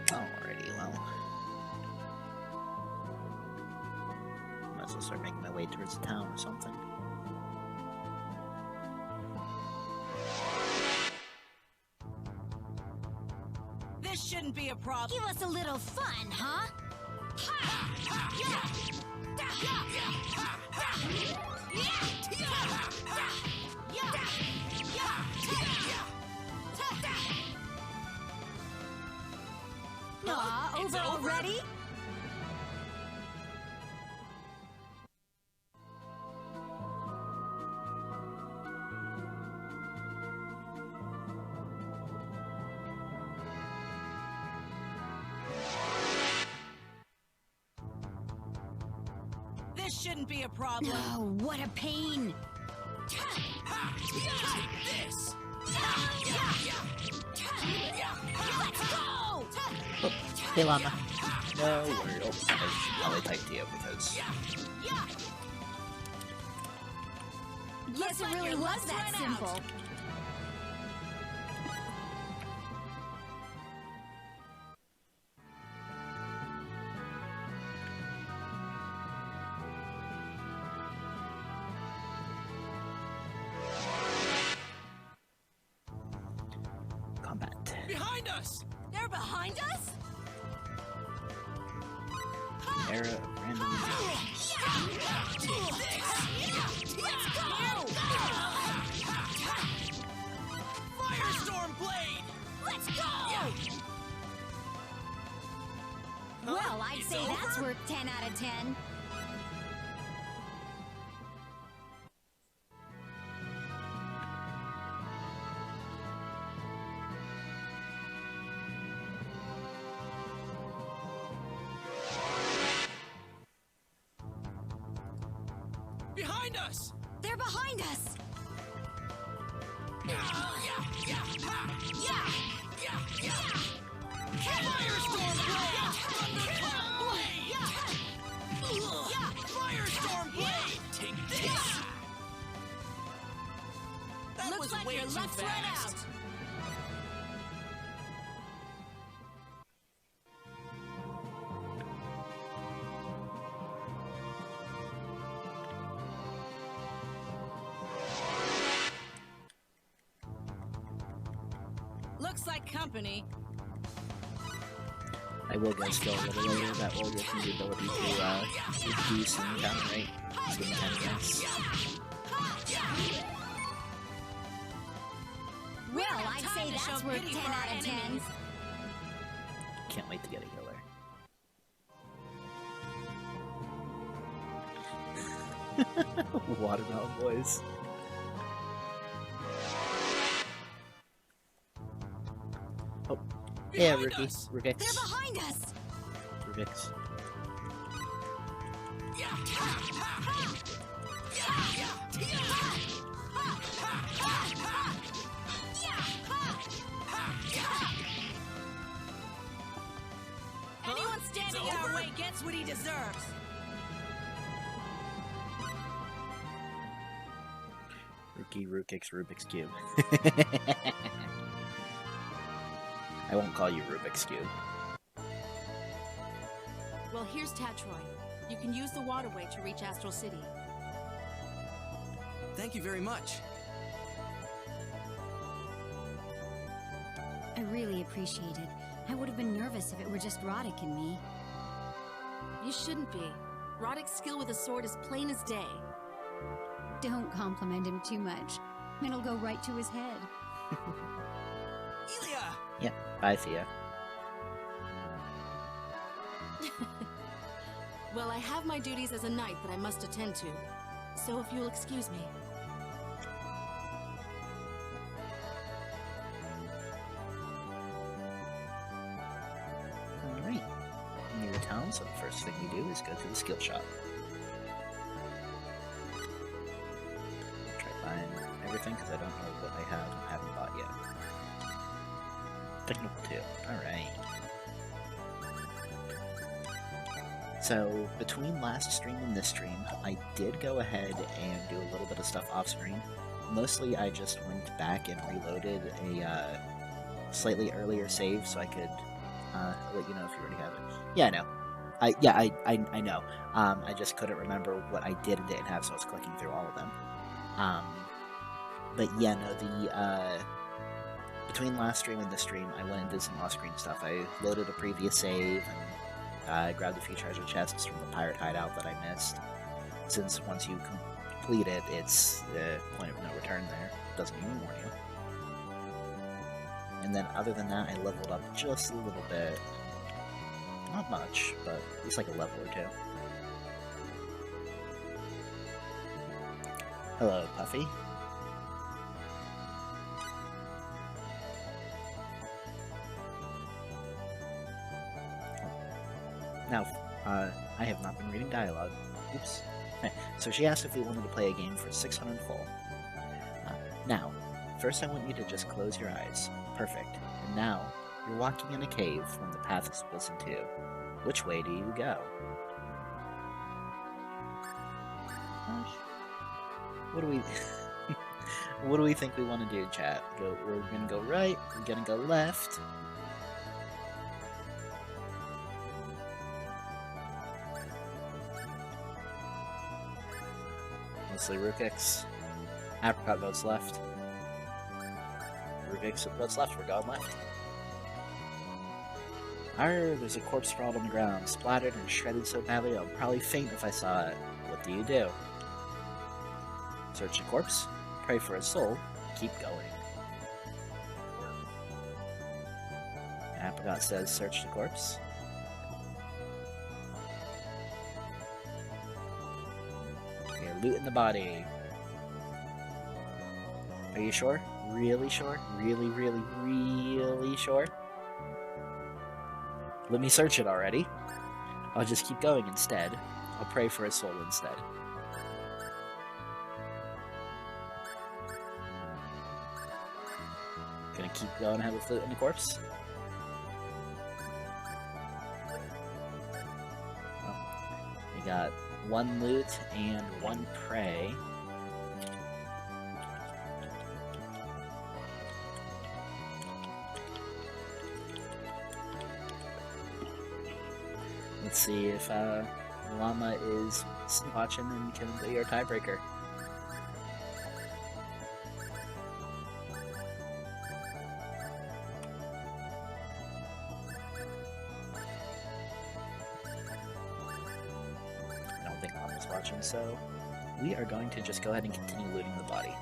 Alrighty, well. Might as well start making my way towards the town or something. This shouldn't be a problem. Give us a little fun, huh? Aw, over already? This shouldn't be a problem. Oh, what a pain! This! Let's go! Oh, hey Llama. No worry. Oh, I probably typed you because... Guess it really was that simple. Combat. Behind us! They're behind us? Era of random encounters. Let's go! Firestorm blade! Let's go! Well, I'd say that's worth 10 out of 10. Behind us! They're behind us! Firestorm blade! Thunderclap blade! Firestorm blade! Take this! That Looks was like way your too luck's run fast. out. Looks like company. I will go skill a little later. That will give me the ability to reduce the encounter rate. So we can guess. Well, I'd say to show that's worth pity 10 for our out of 10. enemies. Can't wait to get a healer. Watermelon boys. Oh, yeah, Behind Rookie. us. Rubix. They're behind us! Rubix. Anyone standing in our way gets what he deserves. Rookie, Rukix, Rubik's Cube. I won't call you Rubik's Cube. Well, here's Tatroy. You can use the waterway to reach Astral City. Thank you very much. I really appreciate it. I would have been nervous if it were just Roddick and me. You shouldn't be. Roddick's skill with a sword is plain as day. Don't compliment him too much. It'll go right to his head. Elia! Yep, bye, Thea. Well, I have my duties as a knight that I must attend to. So if you'll excuse me. Alright. Near the town, so the first thing we do is go to the skill shop. Try buying everything, because I don't know what I have and haven't bought yet. Technical 2. Alright. So, between last stream and this stream, I did go ahead and do a little bit of stuff off screen. Mostly, I just went back and reloaded a slightly earlier save so I could let you know if you already have it. Yeah, I know. I know. I just couldn't remember what I did and didn't have, so I was clicking through all of them. But yeah, no, between last stream and this stream, I went and did some off-screen stuff. I loaded a previous save, and grabbed a few treasure chests from the pirate hideout that I missed. Since once you complete it, it's the point of no return there. It doesn't even warn you. And then other than that, I leveled up just a little bit. Not much, but it's like a level or two. Hello, Puffy. Now, I have not been reading dialogue. Oops. So she asked if we wanted to play a game for 600 full. Now, first I want you to just close your eyes. Perfect. And now, you're walking in a cave when the path is split in two. Which way do you go? What do we... what do we think we want to do, chat? We're gonna go right, we're gonna go left. Mostly Rukix. Apricot votes left. Rukix votes left, we're going left. Arr, there's a corpse sprawled on the ground, splattered and shredded so badly I'll probably faint if I saw it. What do you do? Search the corpse, pray for its soul, keep going. Apricot says search the corpse. You're looting the body. Are you sure? Really sure? Really, really, really sure? Let me search it already. I'll just keep going instead. I'll pray for his soul instead. Gonna keep going and have a flute in the corpse. Well, we got one loot and one pray. Let's see if Llama is watching and can be our tiebreaker. I don't think Llama's watching, so we are going to just go ahead and continue looting the body.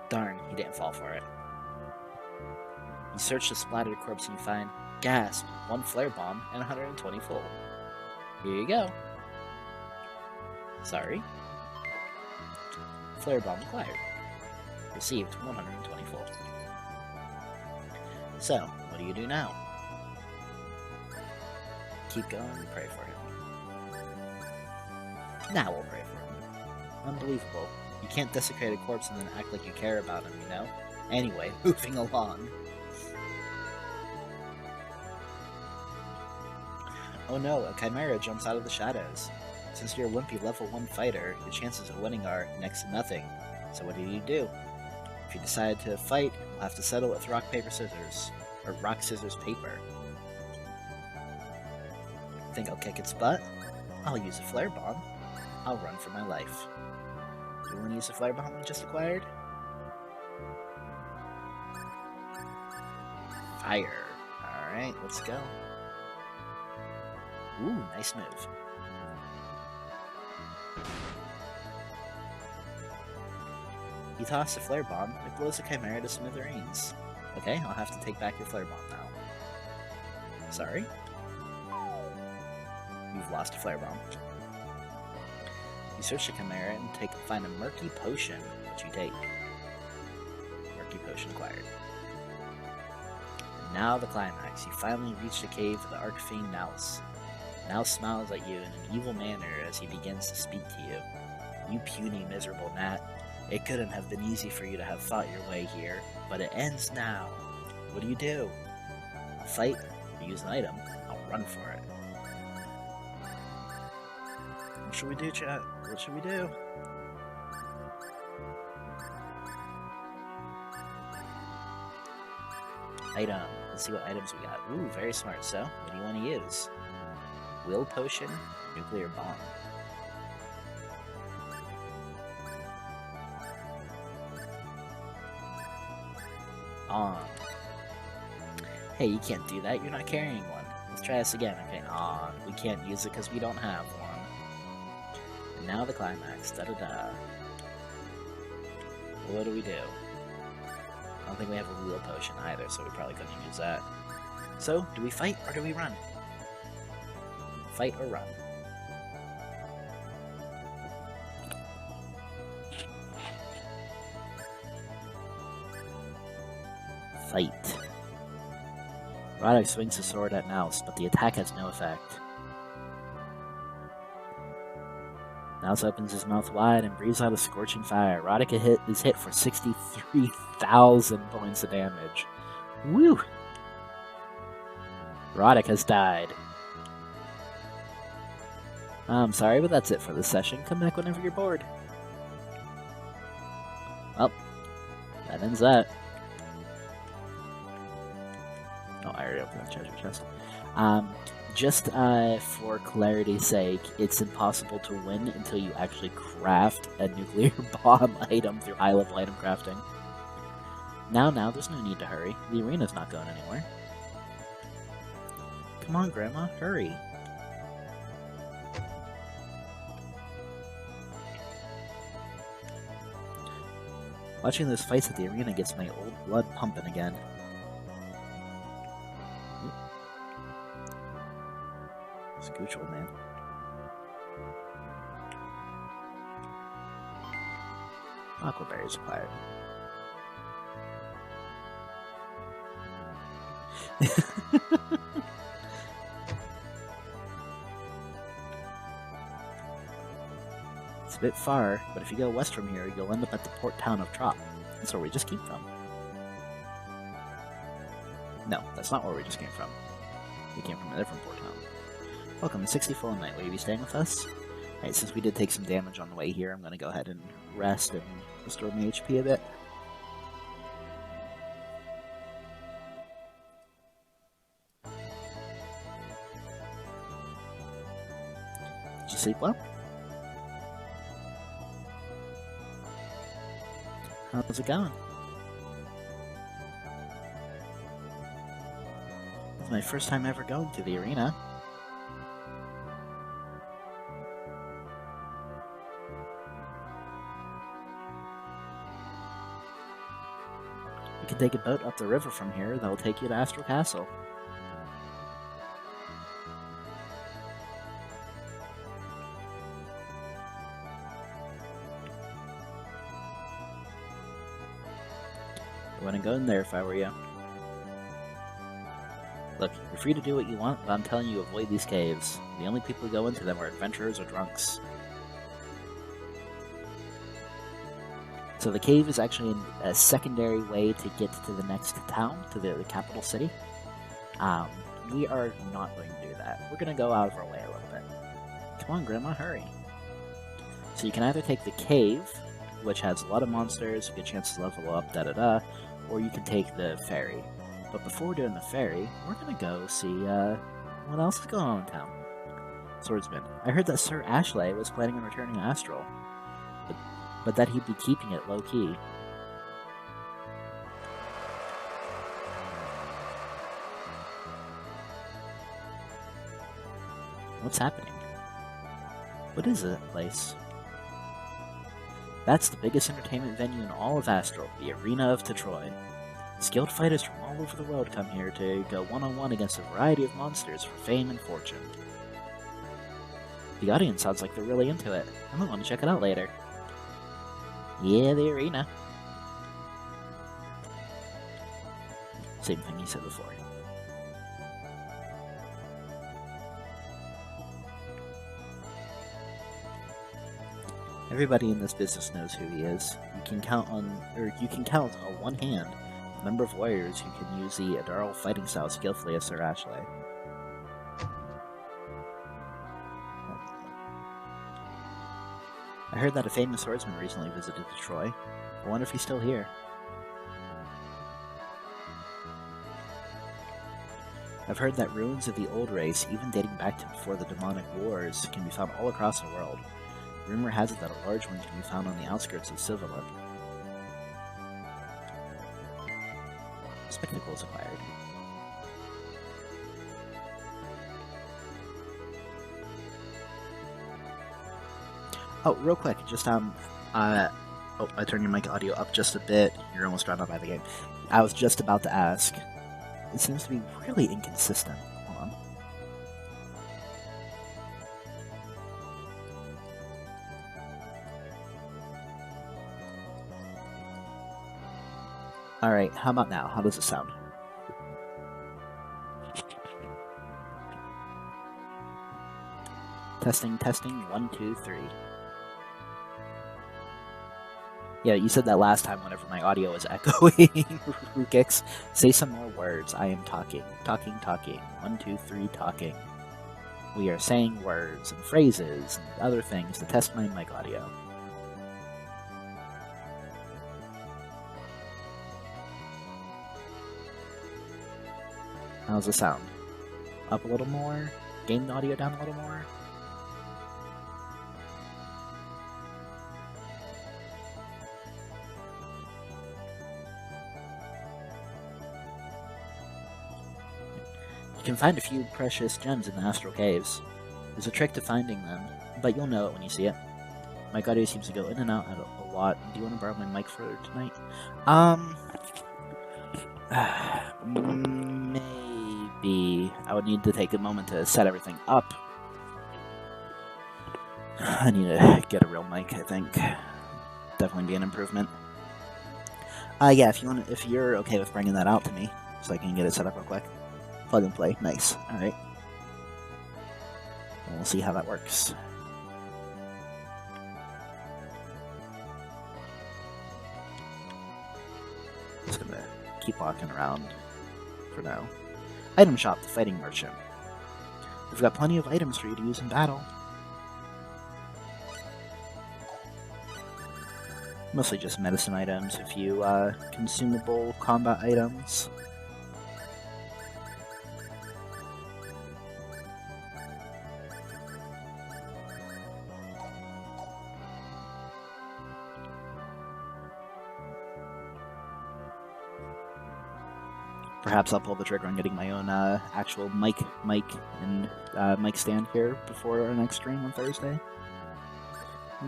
Darn, he didn't fall for it. You search the splattered corpse and you find, gasp, 1 flare bomb and 120 full. Here you go. Sorry. Flare bomb acquired. Received 120 full. So, what do you do now? Keep going and pray for him. Now we'll pray for him. Unbelievable. You can't desecrate a corpse and then act like you care about him, you know? Anyway, moving along. Oh no, a chimera jumps out of the shadows. Since you're a wimpy level 1 fighter, your chances of winning are next to nothing. So what do? If you decide to fight, you'll have to settle with rock, paper, scissors. Or rock, scissors, paper. Think I'll kick its butt? I'll use a flare bomb. I'll run for my life. Do you want to use the flare bomb we just acquired? Fire. Alright, let's go. Ooh, nice move. You toss a flare bomb, it blows the chimera to smithereens. Okay, I'll have to take back your flare bomb now. Sorry? You've lost a flare bomb. You search the chimera and find a murky potion, which you take. Murky potion acquired. And now the climax. You finally reach the cave of the Archfiend Naus. Naus smiles at you in an evil manner as he begins to speak to you. You puny, miserable gnat. It couldn't have been easy for you to have thought your way here, but it ends now. What do? I'll fight, or use an item, I'll run for it. What should we do, chat? What should we do? Item. Let's see what items we got. Ooh, very smart. So, what do you want to use? Will potion, nuclear bomb. On. Hey, you can't do that. You're not carrying one. Let's try this again. Okay, on. We can't use it because we don't have one. And now the climax. Da-da-da. What do we do? I don't think we have a wheel potion either, so we probably couldn't use that. So, do we fight or do we run? Fight or run? Fight. Roderick swings his sword at Mouse, but the attack has no effect. Mouse opens his mouth wide and breathes out a scorching fire. Roderick is hit for 63,000 points of damage. Woo! Roderick has died. I'm sorry, but that's it for this session. Come back whenever you're bored. Well, that ends that. Oh, I already opened the treasure chest. Just for clarity's sake, it's impossible to win until you actually craft a nuclear bomb item through high-level item crafting. Now, there's no need to hurry. The arena's not going anywhere. Come on, Grandma, hurry. Watching those fights at the arena gets my old blood pumping again. Scooch, old man. Aquaberries acquired. It's a bit far, but if you go west from here, you'll end up at the port town of Trop. That's where we just came from. No, that's not where we just came from. We came from a different port town. Welcome to 64 Night. Will you be staying with us? Alright, since we did take some damage on the way here, I'm going to go ahead and rest and restore my HP a bit. Did you sleep well? How's it going? It's my first time ever going to the arena. You can take a boat up the river from here that will take you to Astral Castle. I wouldn't go in there if I were you. Look, you're free to do what you want, but I'm telling you, avoid these caves. The only people who go into them are adventurers or drunks. So the cave is actually a secondary way to get to the next town, to the capital city. We are not going to do that. We're going to go out of our way a little bit. Come on, Grandma, hurry. So you can either take the cave, which has a lot of monsters, a good chance to level up, da-da-da, or you can take the ferry. But before doing the ferry, we're going to go see what else is going on in town. Swordsman. I heard that Sir Ashley was planning on returning to Astral, but that he'd be keeping it low-key. What's happening? What is that place? That's the biggest entertainment venue in all of Astral, the Arena of Detroit. Skilled fighters from all over the world come here to go one-on-one against a variety of monsters for fame and fortune. The audience sounds like they're really into it. I might want to check it out later. Yeah, the arena. Same thing he said before. Everybody in this business knows who he is. You can count on one hand the number of warriors who can use the Adaral fighting style skillfully as Sir Ashley. I heard that a famous swordsman recently visited Troy. I wonder if he's still here. I've heard that ruins of the old race, even dating back to before the demonic wars, can be found all across the world. Rumor has it that a large one can be found on the outskirts of Silverlip. Spectacles acquired. Oh, real quick, just oh, I turned your mic audio up just a bit. You're almost drawn out by the game. I was just about to ask. It seems to be really inconsistent. Hold on. Alright, how about now? How does it sound? Testing, testing, 1, 2, 3. Yeah, you said that last time whenever my audio was echoing. Rukix, say some more words. I am talking. Talking, talking. 1, 2, 3, talking. We are saying words and phrases and other things to test my mic audio. How's the sound? Up a little more? Gain the audio down a little more? You can find a few precious gems in the Astral Caves. There's a trick to finding them, but you'll know it when you see it. My audio seems to go in and out a lot. Do you want to borrow my mic for tonight? Maybe. I would need to take a moment to set everything up. I need to get a real mic, I think. Definitely be an improvement. Yeah, if you're okay with bringing that out to me, so I can get it set up real quick. Plug and play. Nice. Alright. We'll see how that works. Just gonna keep walking around for now. Item shop, the fighting merchant. We've got plenty of items for you to use in battle. Mostly just medicine items, a few consumable combat items. Perhaps I'll pull the trigger on getting my own actual mic and mic stand here before our next stream on Thursday.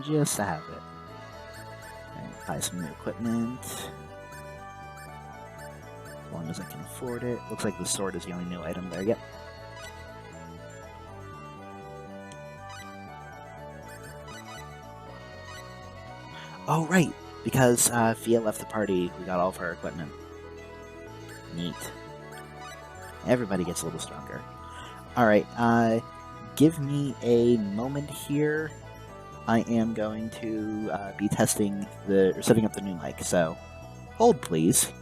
Just to have it. And buy some new equipment. As long as I can afford it. Looks like the sword is the only new item there. Yep. Oh, right! Because Fia left the party, we got all of her equipment. Neat. Everybody gets a little stronger. Alright, give me a moment here. I am going to be setting up the new mic, so hold please.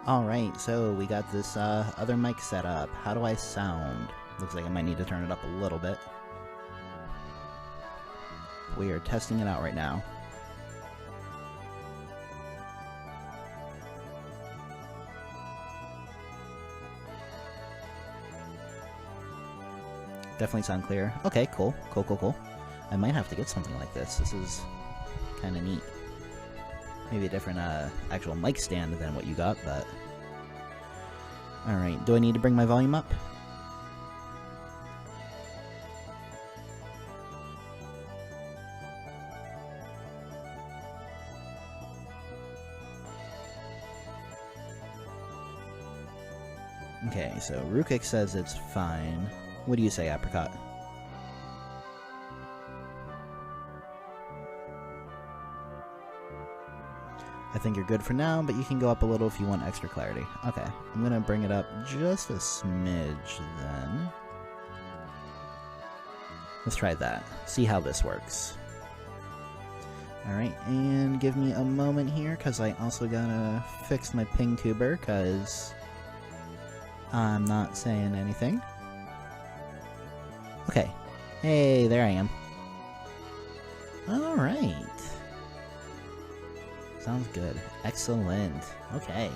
Alright, so we got this other mic set up. How do I sound? Looks like I might need to turn it up a little bit. We are testing it out right now. Definitely sound clear. Okay, cool. Cool. I might have to get something like this. This is kind of neat. Maybe a different actual mic stand than what you got, but... Alright, do I need to bring my volume up? Okay, so Rukik says it's fine. What do you say, Apricot? I think you're good for now, but you can go up a little if you want extra clarity. Okay, I'm gonna bring it up just a smidge then. Let's try that. See how this works. Alright, and give me a moment here, because I also gotta fix my ping tuber, because I'm not saying anything. Okay. Hey, there I am. Alright. Sounds good. Excellent. Okay.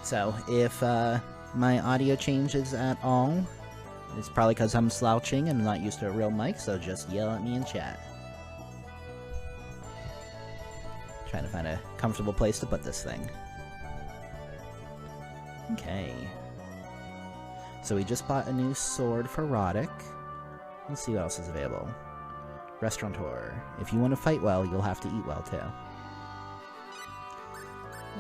So, if my audio changes at all, it's probably because I'm slouching and I'm not used to a real mic, so just yell at me in chat. Trying to find a comfortable place to put this thing. Okay. So we just bought a new sword for Roddick. Let's see what else is available. Restaurateur. If you want to fight well, you'll have to eat well too.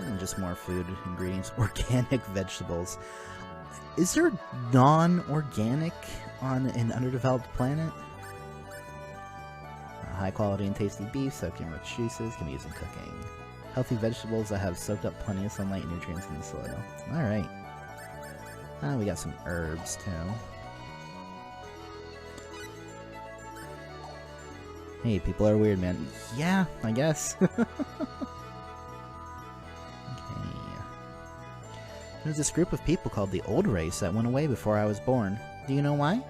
And just more food ingredients. Organic vegetables. Is there non-organic on an underdeveloped planet? High quality and tasty beef soaked in rich juices can be used in cooking. Healthy vegetables that have soaked up plenty of sunlight and nutrients in the soil. Alright. We got some herbs too. Hey, people are weird, man. Yeah, I guess. Okay. There's this group of people called the Old Race that went away before I was born. Do you know why?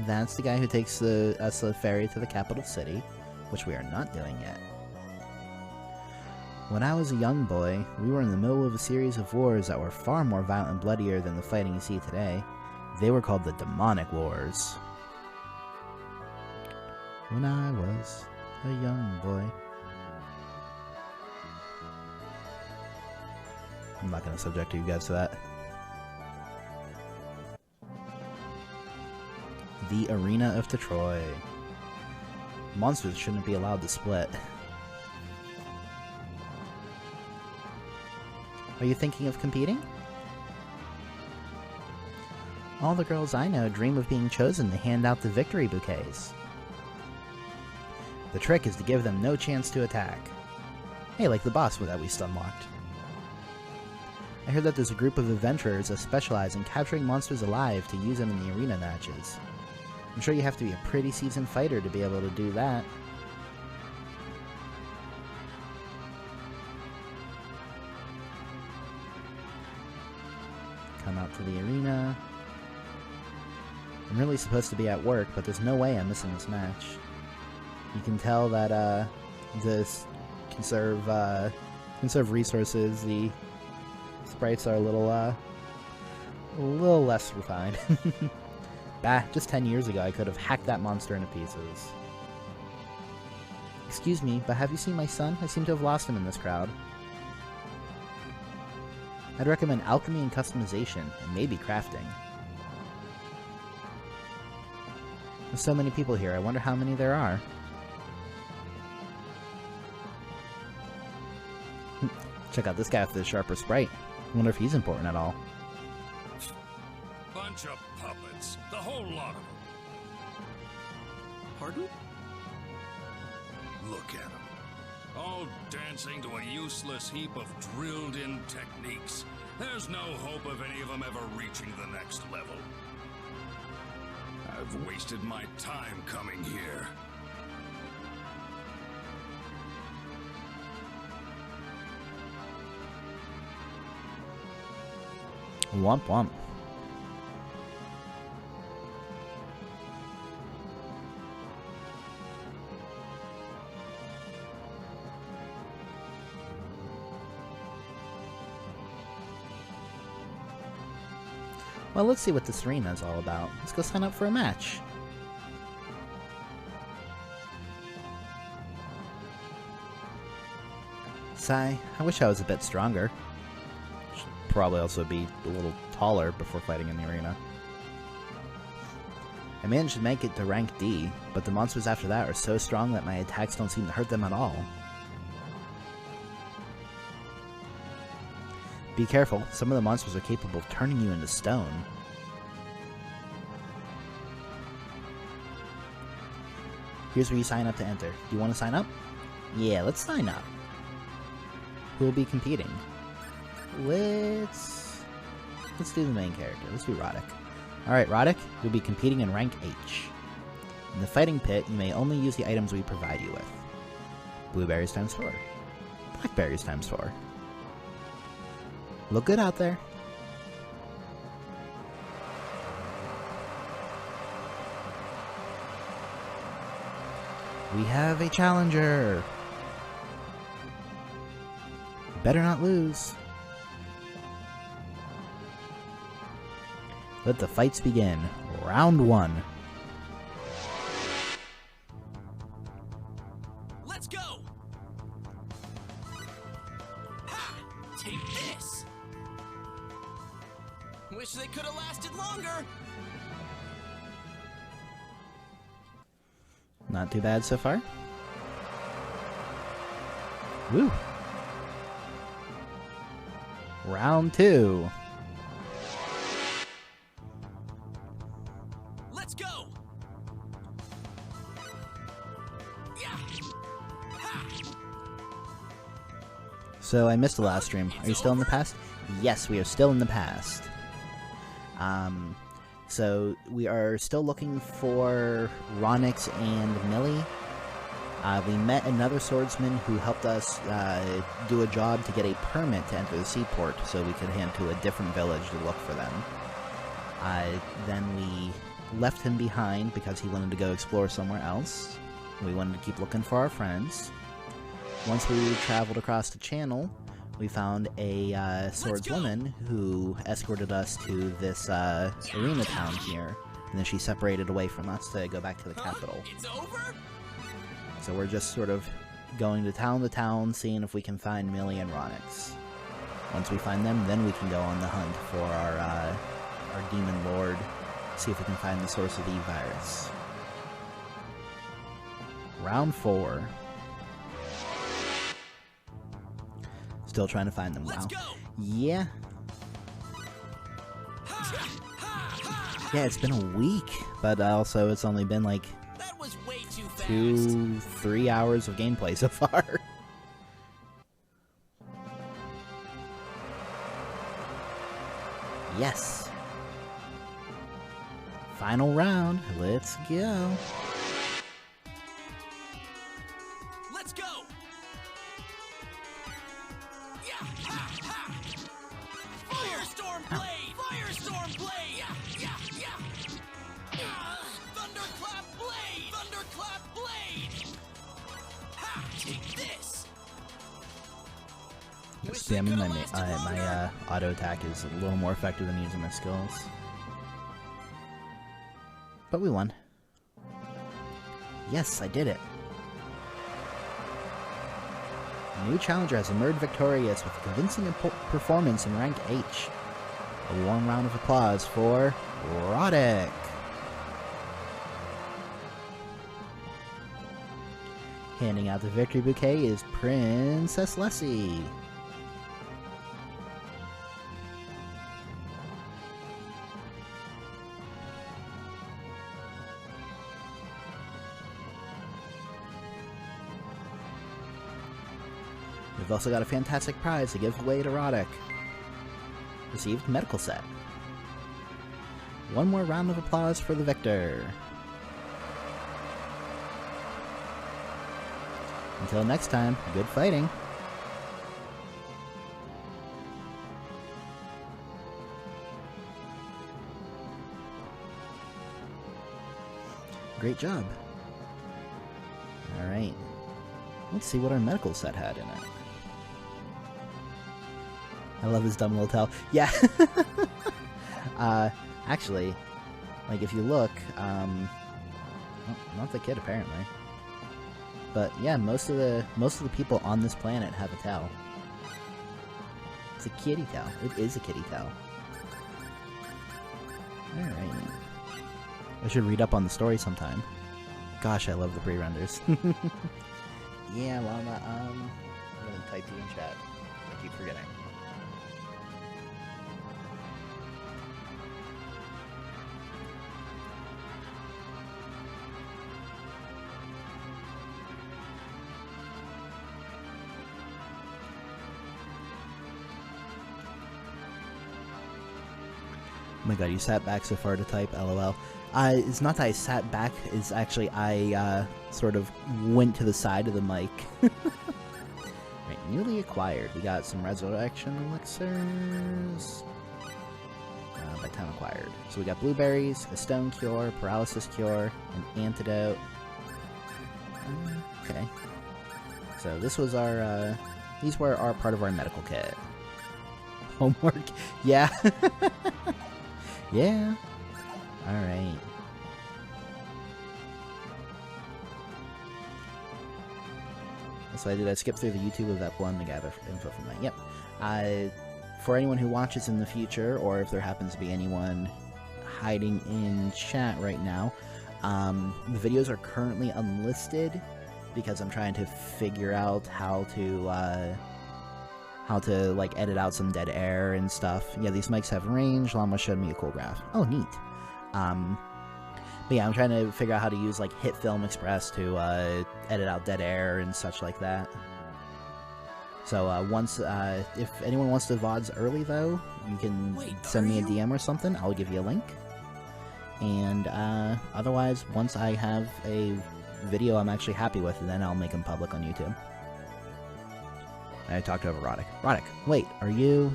That's the guy who takes us the ferry to the capital city, which we are not doing yet. When I was a young boy, we were in the middle of a series of wars that were far more violent and bloodier than the fighting you see today. They were called the Demonic Wars. When I was a young boy. I'm not going to subject you guys to that. The Arena of Troy. Monsters shouldn't be allowed to split. Are you thinking of competing? All the girls I know dream of being chosen to hand out the victory bouquets. The trick is to give them no chance to attack. Hey, like the boss that we unlocked. I heard that there's a group of adventurers that specialize in capturing monsters alive to use them in the arena matches. I'm sure you have to be a pretty seasoned fighter to be able to do that. Come out to the arena. I'm really supposed to be at work, but there's no way I'm missing this match. You can tell that this conserve resources. The sprites are a little less refined. Bah, just 10 years ago I could have hacked that monster into pieces. Excuse me, but have you seen my son? I seem to have lost him in this crowd. I'd recommend alchemy and customization, and maybe crafting. There's so many people here, I wonder how many there are. Check out this guy with the sharper sprite. I wonder if he's important at all. Bunch of puppets. The whole lot of them. Pardon? Look at them. All dancing to a useless heap of drilled-in techniques. There's no hope of any of them ever reaching the next level. I've wasted my time coming here. Womp womp. Well, let's see what this arena is all about. Let's go sign up for a match. Sigh, I wish I was a bit stronger. Should probably also be a little taller before fighting in the arena. I managed to make it to rank D, but the monsters after that are so strong that my attacks don't seem to hurt them at all. Be careful, some of the monsters are capable of turning you into stone. Here's where you sign up to enter. Do you want to sign up? Yeah, let's sign up. Who will be competing? Let's do the main character. Let's do Roddick. Alright, Roddick, you'll be competing in rank H. In the fighting pit, you may only use the items we provide you with. Blueberries times 4. Blackberries times 4. Look good out there. We have a challenger. Better not lose. Let the fights begin. Round 1. Let's go! Ha! Take this! Wish they could have lasted longer! Not too bad so far. Woo! Round 2. Let's go! Yeah! Ha! So I missed the last stream. Are you still in the past? Yes, we are still in the past. So we are still looking for Ronix and Millie. We met another swordsman who helped us do a job to get a permit to enter the seaport so we could head to a different village to look for them. Then we left him behind because he wanted to go explore somewhere else. We wanted to keep looking for our friends. Once we traveled across the channel, we found a swordswoman who escorted us to this arena town here, and then she separated away from us to go back to the capital. It's over? So we're just sort of going to town, seeing if we can find Millie and Ronix. Once we find them, then we can go on the hunt for our demon lord, see if we can find the source of the virus. Round 4. Still trying to find them. Let's Wow. go! Yeah. Yeah, it's been a week, but also it's only been like That was way too fast. 2-3 hours of gameplay so far. Yes. Final round. Let's go. Let's go! Yeah! Ha! Ha! Firestorm blade! Firestorm blade! Yeah! Yeah! Yeah! Thunderclap blade! Thunderclap blade! Ha! Take this! Spamming my auto attack is a little more effective than using my skills. But we won. Yes, I did it. A new challenger has emerged victorious with a convincing performance in rank H. A warm round of applause for Roddick. Handing out the victory bouquet is Princess Lessie. We've also got a fantastic prize to give away to Roddick. Received medical set. One more round of applause for the victor. Until next time, good fighting. great job. Alright. Let's see what our medical set had in it. I love his dumb little tail. Yeah. Actually, like if you look, oh, not the kid apparently. But yeah, most of the people on this planet have a towel. It's a kitty towel. It is a kitty towel. Alright. I should read up on the story sometime. Gosh, I love the pre-renders. Yeah, Llama, I'm gonna type you in chat. I keep forgetting. Oh my god, you sat back so far to type, lol. It's not that I sat back, it's actually I sort of went to the side of the mic. Right, newly acquired. We got some resurrection elixirs. By time acquired. So we got blueberries, a stone cure, paralysis cure, an antidote. Okay. So this was our, these were our part of our medical kit. Homework? Yeah. Yeah. Alright. So I did. I skipped through the YouTube of that one to gather info from that. Yep. For anyone who watches in the future, or if there happens to be anyone hiding in chat right now, the videos are currently unlisted because I'm trying to figure out how to like edit out some dead air and stuff. Yeah, these mics have range. Llama showed me a cool graph. Oh, neat. But yeah, I'm trying to figure out how to use like Hit Film Express to edit out dead air and such like that. So once, if anyone wants to VODs early though, you can send me a DM or something. I'll give you a link. And otherwise, once I have a video I'm actually happy with, then I'll make them public on YouTube. I talked over Roddick. Roddick, wait, are you...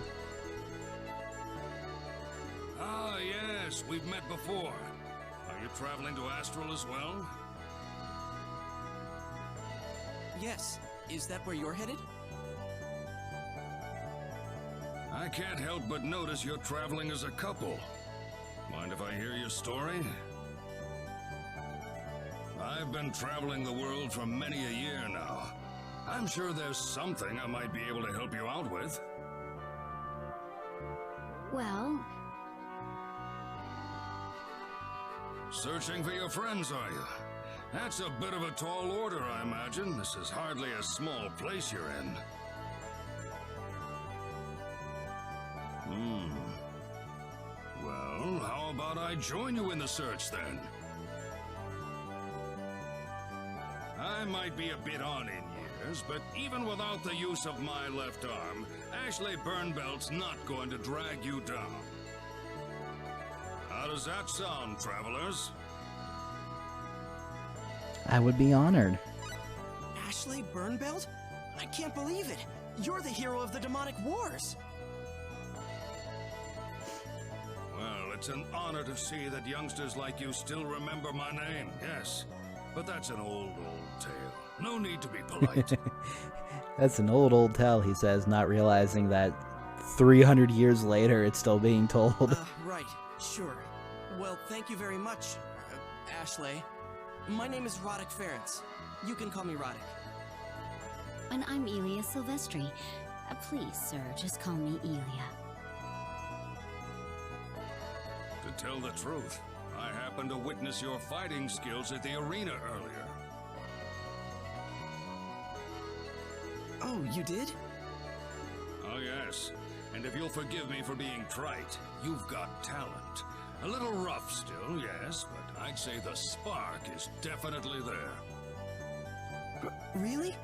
Ah, yes, we've met before. Are you traveling to Astral as well? Yes. Is that where you're headed? I can't help but notice you're traveling as a couple. Mind if I hear your story? I've been traveling the world for many a year now. I'm sure there's something I might be able to help you out with. Well, Searching for your friends, are you? That's a bit of a tall order, I imagine. This is hardly a small place you're in. Well, how about I join you in the search, then? I might be a bit on in years, but even without the use of my left arm, Ashley Burnbelt's not going to drag you down. How does that sound, travelers? I would be honored. Ashley Burnbelt? I can't believe it. You're the hero of the demonic wars. Well, it's an honor to see that youngsters like you still remember my name, yes. But that's an old tale. No need to be polite. That's an old tale, he says, not realizing that 300 years later it's still being told. Right. Sure. Well, thank you very much, Ashley. My name is Roddick Ference. You can call me Roddick. and I'm Elia Silvestri. Please, sir, just call me Elia. To tell the truth, I happened to witness your fighting skills at the arena earlier. Oh, you did? Oh, yes. And if you'll forgive me for being trite, you've got talent. A little rough still, yes, but I'd say the spark is definitely there. Really?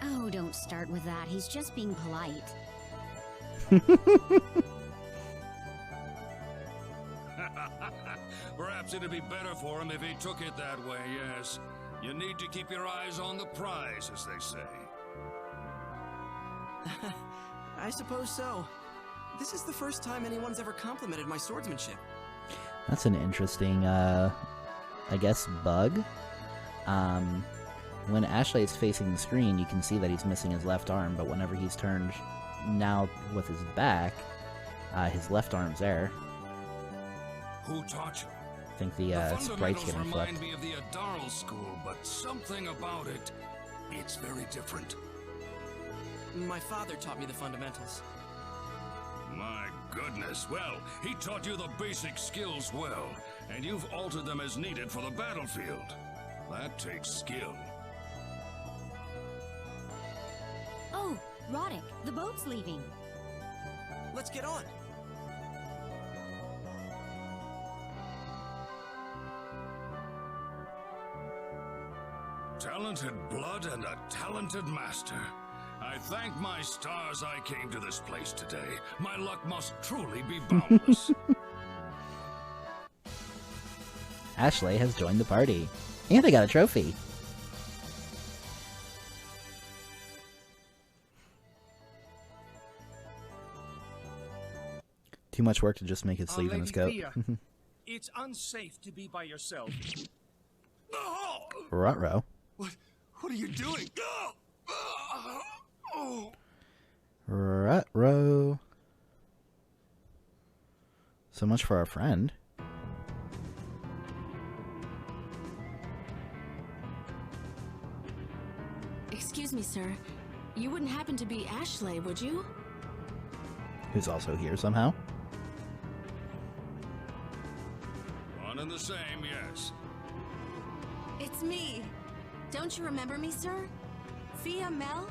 Oh, don't start with that. He's just being polite. Perhaps it'd be better for him if he took it that way, yes. You need to keep your eyes on the prize, as they say. I suppose so. This is the first time anyone's ever complimented my swordsmanship. That's an interesting I guess, bug. When Ashley is facing the screen, you can see that he's missing his left arm, but whenever he's turned now with his back, his left arm's there. Who taught you? I think the sprite's fundamentals getting remind flipped. me of the Adarl school, but something about it, it's very different. My father taught me the fundamentals. My goodness, well, he taught you the basic skills well, and you've altered them as needed for the battlefield. That takes skill. Oh, Roddick, the boat's leaving. Let's get on. Talented blood and a talented master. I thank my stars I came to this place today. My luck must truly be boundless. Ashley has joined the party. And I got a trophy. Too much work to just make his sleeve in his coat. It's unsafe to be by yourself. Oh! Ruh-roh. What are you doing? Oh! Ruh-roh. So much for our friend. Excuse me, sir. You wouldn't happen to be Ashley, would you? Who's also here somehow. One and the same, yes. It's me. Don't you remember me, sir? Fia Mel?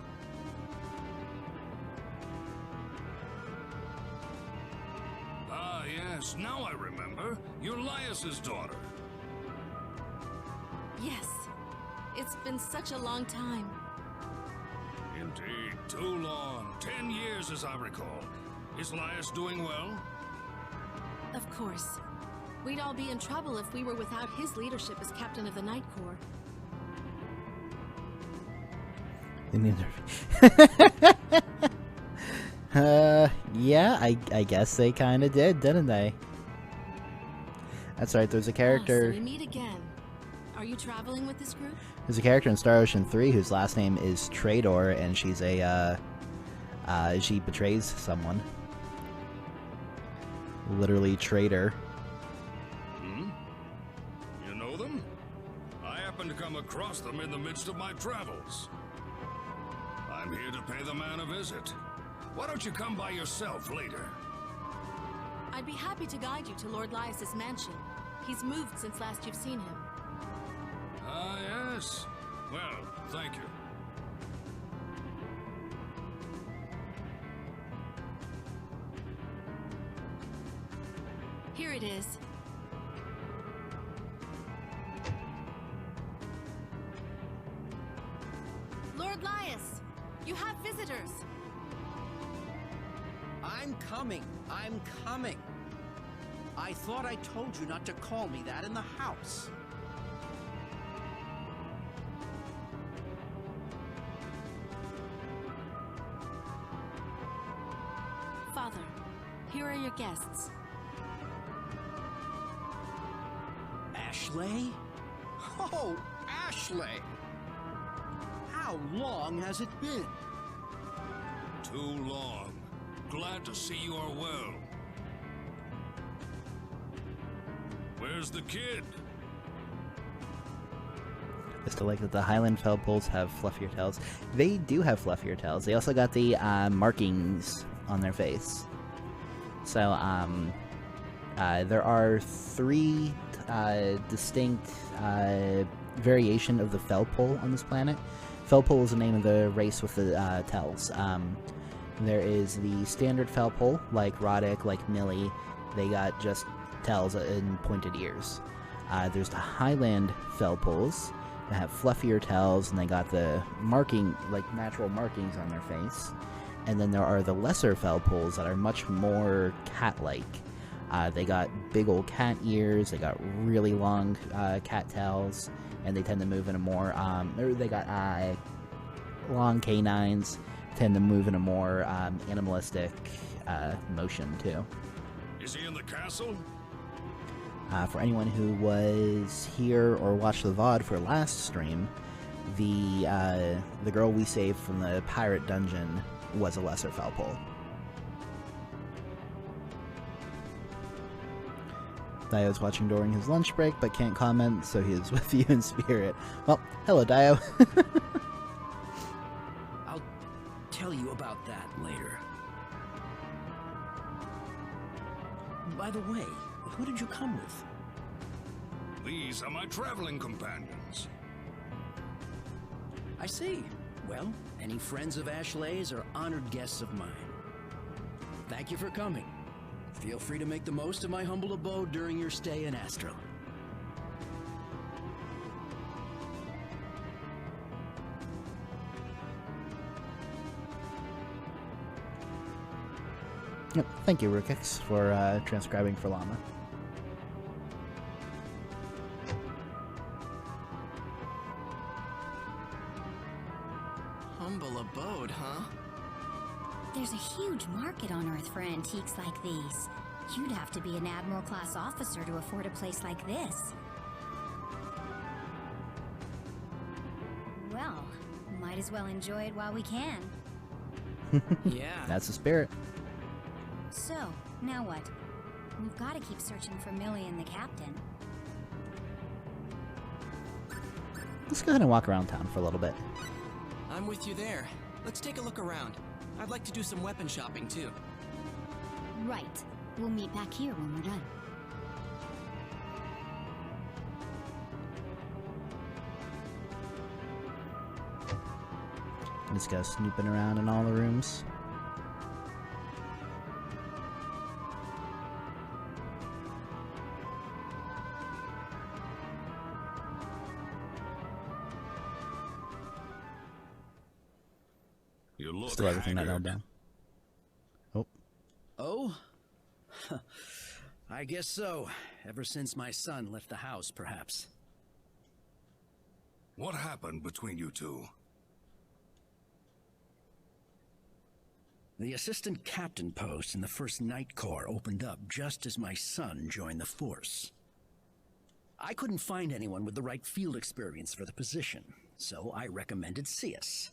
Ah, yes, now I remember. You're Lias's daughter. Yes. It's been such a long time. Indeed, too long. 10 years, as I recall. Is Lias doing well? Of course. We'd all be in trouble if we were without his leadership as captain of the Night Corps. Yeah, I guess they kind of did, didn't they? That's right, there's a So character... we meet again. Are you traveling with this group? There's a character in Star Ocean 3 whose last name is Trador, and she's a, she betrays someone. Literally, traitor. Hmm? You know them? I happened to come across them in the midst of my travels. I'm here to pay the man a visit. Why don't you come by yourself later? I'd be happy to guide you to Lord Lias's mansion. He's moved since last you've seen him. Ah, yes. Well, thank you. Here it is. Lord Lias, you have visitors. I'm coming. I'm coming. I thought I told you not to call me that in the house. Father, here are your guests. Ashley? Oh, Ashley! How long has it been? Too long. Glad to see you are well. Where's the kid? I still like that the Highland Felpulls have fluffier tails. They do have fluffier tails. They also got the markings on their face. So, there are 3 distinct variation of the Felpull on this planet. Felpull is the name of the race with the tails. There is the standard Felpull, like Roddick, like Millie. They got just tails and pointed ears. There's the Highland Felpulls that have fluffier tails, and they got the marking, like natural markings on their face. And then there are the lesser Felpulls that are much more cat-like. They got big old cat ears, they got really long cat tails, and they tend to move in a more, they got long canines, tend to move in a more animalistic motion too. Is he in the castle? For anyone who was here or watched the VOD for last stream, the girl we saved from the pirate dungeon was a lesser Felpole. Dio's watching during his lunch break, but can't comment, so he is with you in spirit. Well, hello, Dio. I'll tell you about that later. By the way, who did you come with? These are my traveling companions. I see. Well, any friends of Ashleigh's are honored guests of mine. Thank you for coming. Feel free to make the most of my humble abode during your stay in Astral. Yep, thank you, Rukix, for transcribing for Llama. Humble abode, huh? There's a huge market on Earth for antiques like these. You'd have to be an Admiral-class officer to afford a place like this. Well, might as well enjoy it while we can. Yeah. That's the spirit. So, now what? We've got to keep searching for Millie and the captain. Let's go ahead and walk around town for a little bit. I'm with you there. Let's take a look around. I'd like to do some weapon shopping, too. Right. We'll meet back here when we're done. Let's go snooping around in all the rooms. You look Still everything that haggard. held down. Oh, Oh? I guess so. Ever since my son left the house, perhaps. What happened between you two? The assistant captain post in the 1st Night Corps opened up just as my son joined the force. I couldn't find anyone with the right field experience for the position, so I recommended Cius.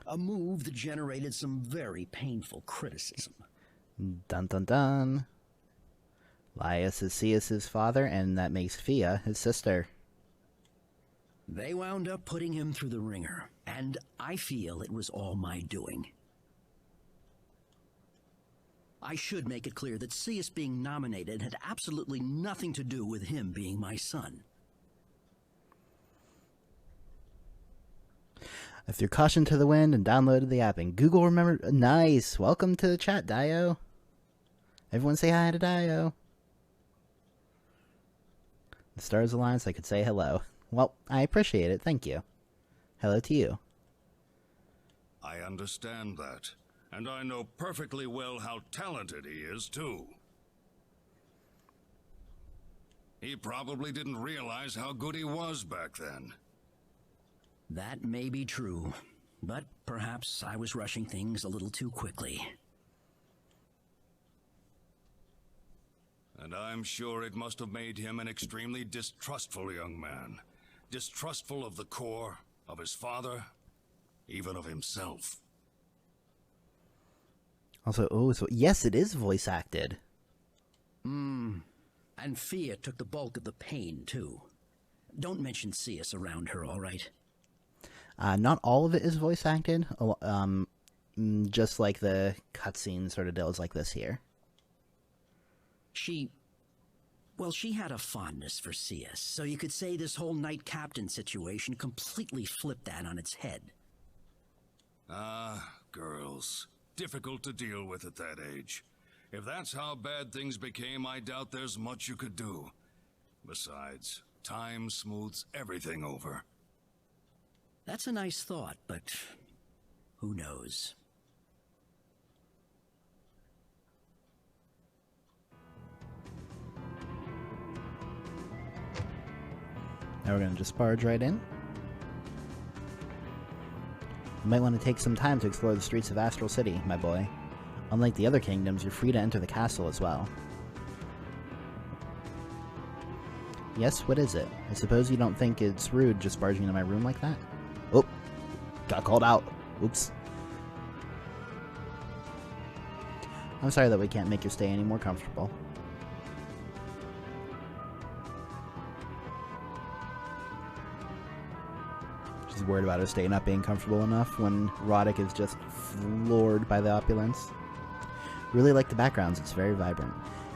A move that generated some very painful criticism. dun dun dun. Laius is Cius's father, and that makes Fia his sister. They wound up putting him through the ringer, and I feel it was all my doing. I should make it clear that Cius being nominated had absolutely nothing to do with him being my son. I threw caution to the wind and downloaded the app, and Google remembered. Nice! Welcome to the chat, Dio. Everyone say hi to Dio. The stars aligned so I could say hello. Well, I appreciate it, thank you. Hello to you. I understand that. And I know perfectly well how talented he is, too. He probably didn't realize how good he was back then. That may be true, but perhaps I was rushing things a little too quickly. And I'm sure it must have made him an extremely distrustful young man. Distrustful of the Corps, of his father, even of himself. Also, oh, so yes, it is voice acted. And Fia took the bulk of the pain, too. Don't mention Cius around her, all right? Not all of it is voice acted. Just like the cutscene sort of deals like this here. She had a fondness for Cius, so you could say this whole Knight Captain situation completely flipped that on its head. Ah, girls. Difficult to deal with at that age. If that's how bad things became, I doubt there's much you could do. Besides, time smooths everything over. That's a nice thought, but who knows? Now we're going to just barge right in. You might want to take some time to explore the streets of Astral City, my boy. Unlike the other kingdoms, you're free to enter the castle as well. Yes, what is it? I suppose you don't think it's rude just barging into my room like that? Oh, got called out. Oops. I'm sorry that we can't make your stay any more comfortable. She's worried about her stay not being comfortable enough when Roddick is just floored by the opulence. Really like the backgrounds, it's very vibrant.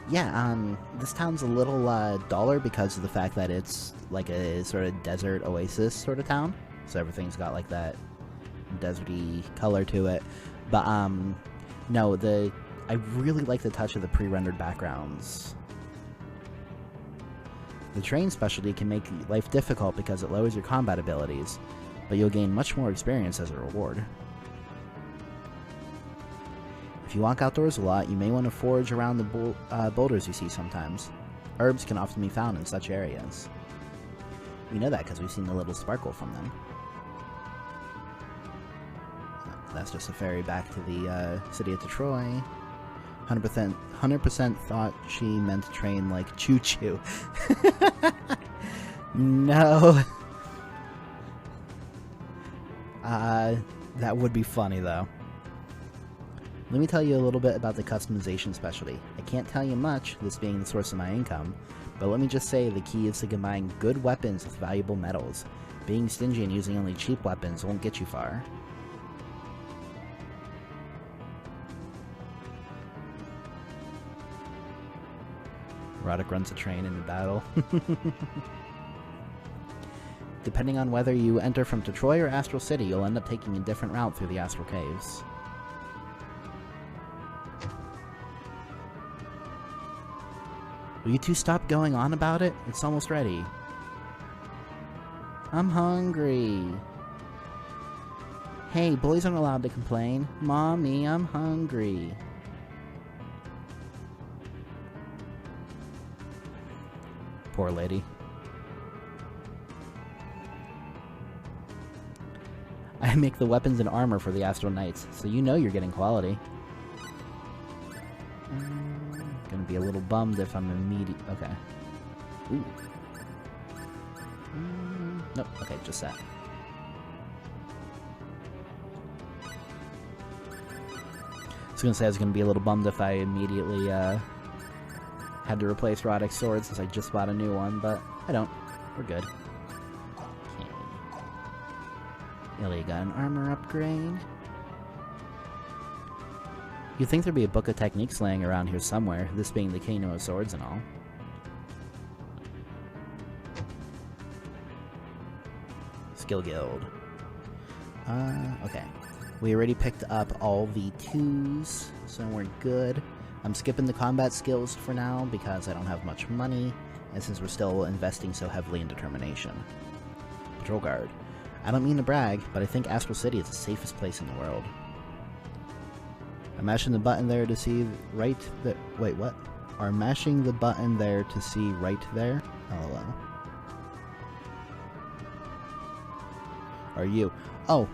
Yeah, this town's a little duller because of the fact that it's like a sort of desert oasis sort of town. So everything's got like that deserty color to it. But no, I really like the touch of the pre-rendered backgrounds. The train specialty can make life difficult because it lowers your combat abilities, but you'll gain much more experience as a reward. If you walk outdoors a lot, you may want to forage around the boulders you see sometimes. Herbs can often be found in such areas. We know that because we've seen the little sparkle from them. That's just a ferry back to the city of Troy. 100% thought she meant train like choo-choo. No. That would be funny though. Let me tell you a little bit about the customization specialty. I can't tell you much, this being the source of my income, but let me just say the key is to combine good weapons with valuable metals. Being stingy and using only cheap weapons won't get you far. Roddick runs a train into battle. Depending on whether you enter from Troy or Astral City, you'll end up taking a different route through the Astral Caves. Will you two stop going on about it? It's almost ready. I'm hungry. Hey, boys aren't allowed to complain. Mommy, I'm hungry. Poor lady. I make the weapons and armor for the Astral Knights, so you know you're getting quality. Gonna be a little bummed if I'm immediate. Okay. Ooh. Nope. Okay, just that. I was gonna say I was gonna be a little bummed if I immediately had to replace Roddick's sword since I just bought a new one, but I don't. We're good. Okay. Ilya got an armor upgrade. You'd think there'd be a book of techniques laying around here somewhere, this being the Kingdom of Swords and all. Skill Guild. Okay. We already picked up all the 2s, so we're good. I'm skipping the combat skills for now because I don't have much money, and since we're still investing so heavily in determination. Patrol Guard. I don't mean to brag, but I think Astral City is the safest place in the world. I'm mashing the button there to see right there. Wait, what? Are mashing the button there to see right there? LOL. Are you? Oh,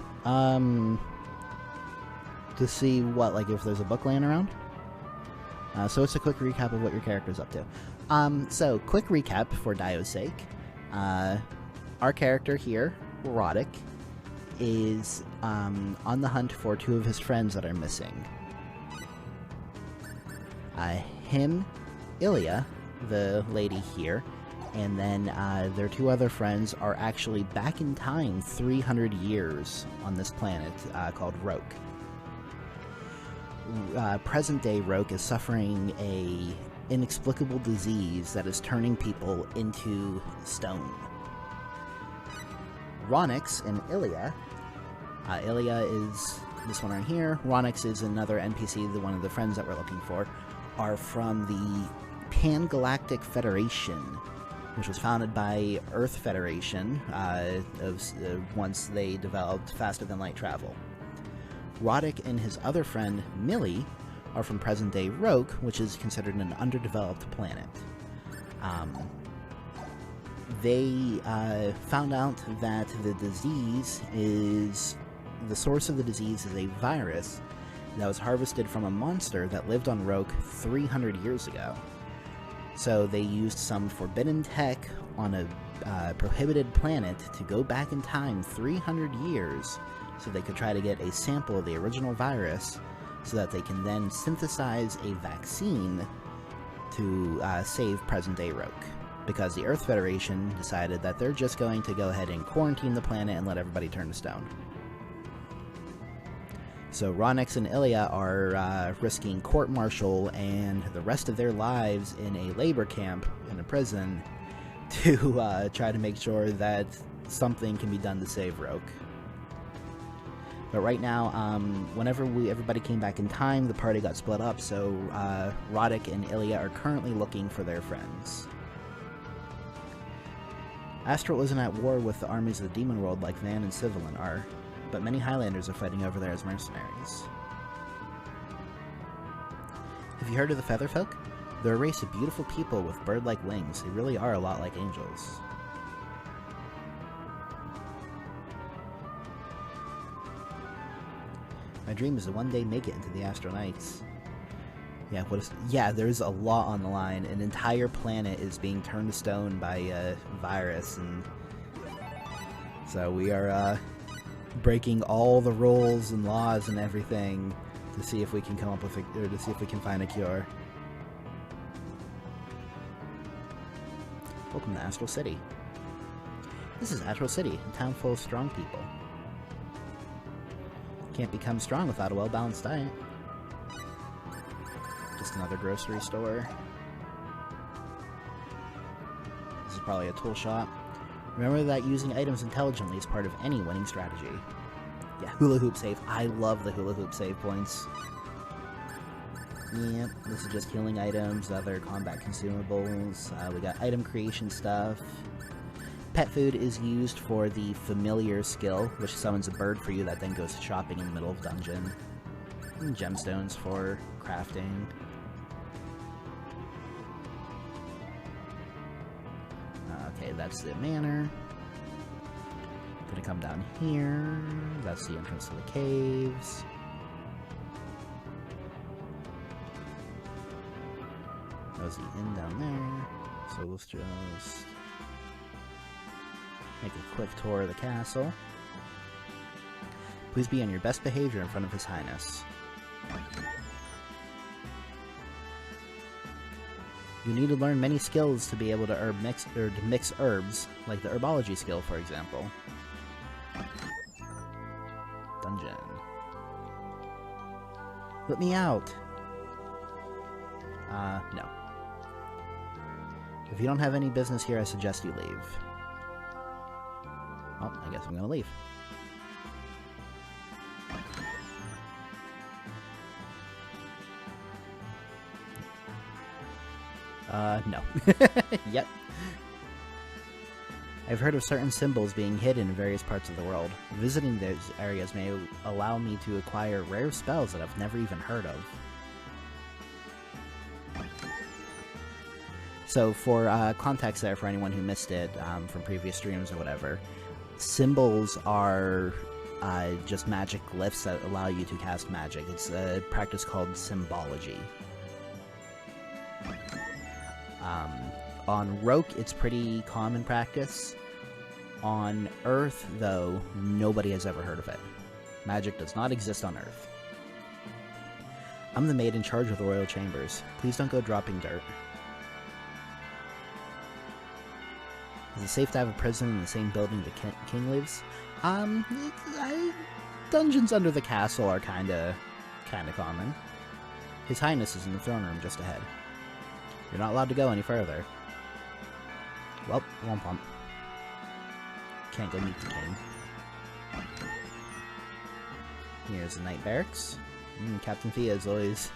to see what, like if there's a book laying around? So it's a quick recap of what your character's up to. So quick recap for Dio's sake. Our character here, Roddick, is on the hunt for 2 of his friends that are missing. Him, Ilya, the lady here, and then their 2 other friends are actually back in time 300 years on this planet called Roke. Present-day Roke is suffering a inexplicable disease that is turning people into stone. Ronix and Ilya, Ilya is this one right here, Ronix is another NPC, one of the friends that we're looking for, are from the Pan-Galactic Federation, which was founded by Earth Federation once they developed faster-than-light travel. Roddick and his other friend, Millie, are from present-day Roke, which is considered an underdeveloped planet. They found out that the source of the disease is a virus that was harvested from a monster that lived on Roke 300 years ago. So they used some forbidden tech on a prohibited planet to go back in time 300 years so they could try to get a sample of the original virus so that they can then synthesize a vaccine to save present-day Roke. Because the Earth Federation decided that they're just going to go ahead and quarantine the planet and let everybody turn to stone. So Ronix and Ilya are risking court-martial and the rest of their lives in a labor camp in a prison to try to make sure that something can be done to save Roke. But right now, whenever everybody came back in time, the party got split up, so Roddick and Ilya are currently looking for their friends. Astral isn't at war with the armies of the Demon World like Van and Civilin are, but many Highlanders are fighting over there as mercenaries. Have you heard of the Featherfolk? They're a race of beautiful people with bird-like wings. They really are a lot like angels. My dream is to one day make it into the Astral Knights. Yeah, there's a lot on the line. An entire planet is being turned to stone by a virus, and so we are breaking all the rules and laws and everything to see if we can come up with or to see if we can find a cure. Welcome to Astral City. This is Astral City, a town full of strong people. Can't become strong without a well-balanced diet. Just another grocery store. This is probably a tool shop. Remember that using items intelligently is part of any winning strategy. Yeah, hula hoop save. I love the hula hoop save points. Yep, this is just healing items, other combat consumables. We got item creation stuff. Pet food is used for the familiar skill, which summons a bird for you that then goes shopping in the middle of dungeon. And gemstones for crafting. Okay, that's the manor. Gonna come down here. That's the entrance to the caves. That was the inn down there. So let's just make a quick tour of the castle. Please be on your best behavior in front of His Highness. You need to learn many skills to be able to mix herbs, like the herbology skill, for example. Dungeon. Let me out! No. If you don't have any business here, I suggest you leave. Well, I guess I'm gonna leave. No. Yep. I've heard of certain symbols being hidden in various parts of the world. Visiting those areas may allow me to acquire rare spells that I've never even heard of. So for context there, for anyone who missed it from previous streams or whatever, symbols are just magic glyphs that allow you to cast magic. It's a practice called symbology. On Roke, it's pretty common practice. On Earth, though, nobody has ever heard of it. Magic does not exist on Earth. I'm the maid in charge of the royal chambers. Please don't go dropping dirt. Is it safe to have a prison in the same building the king lives? Dungeons under the castle are kinda common. His Highness is in the throne room just ahead. You're not allowed to go any further. Well, womp womp. Can't go meet the king. Here's the night barracks. Captain Fia is always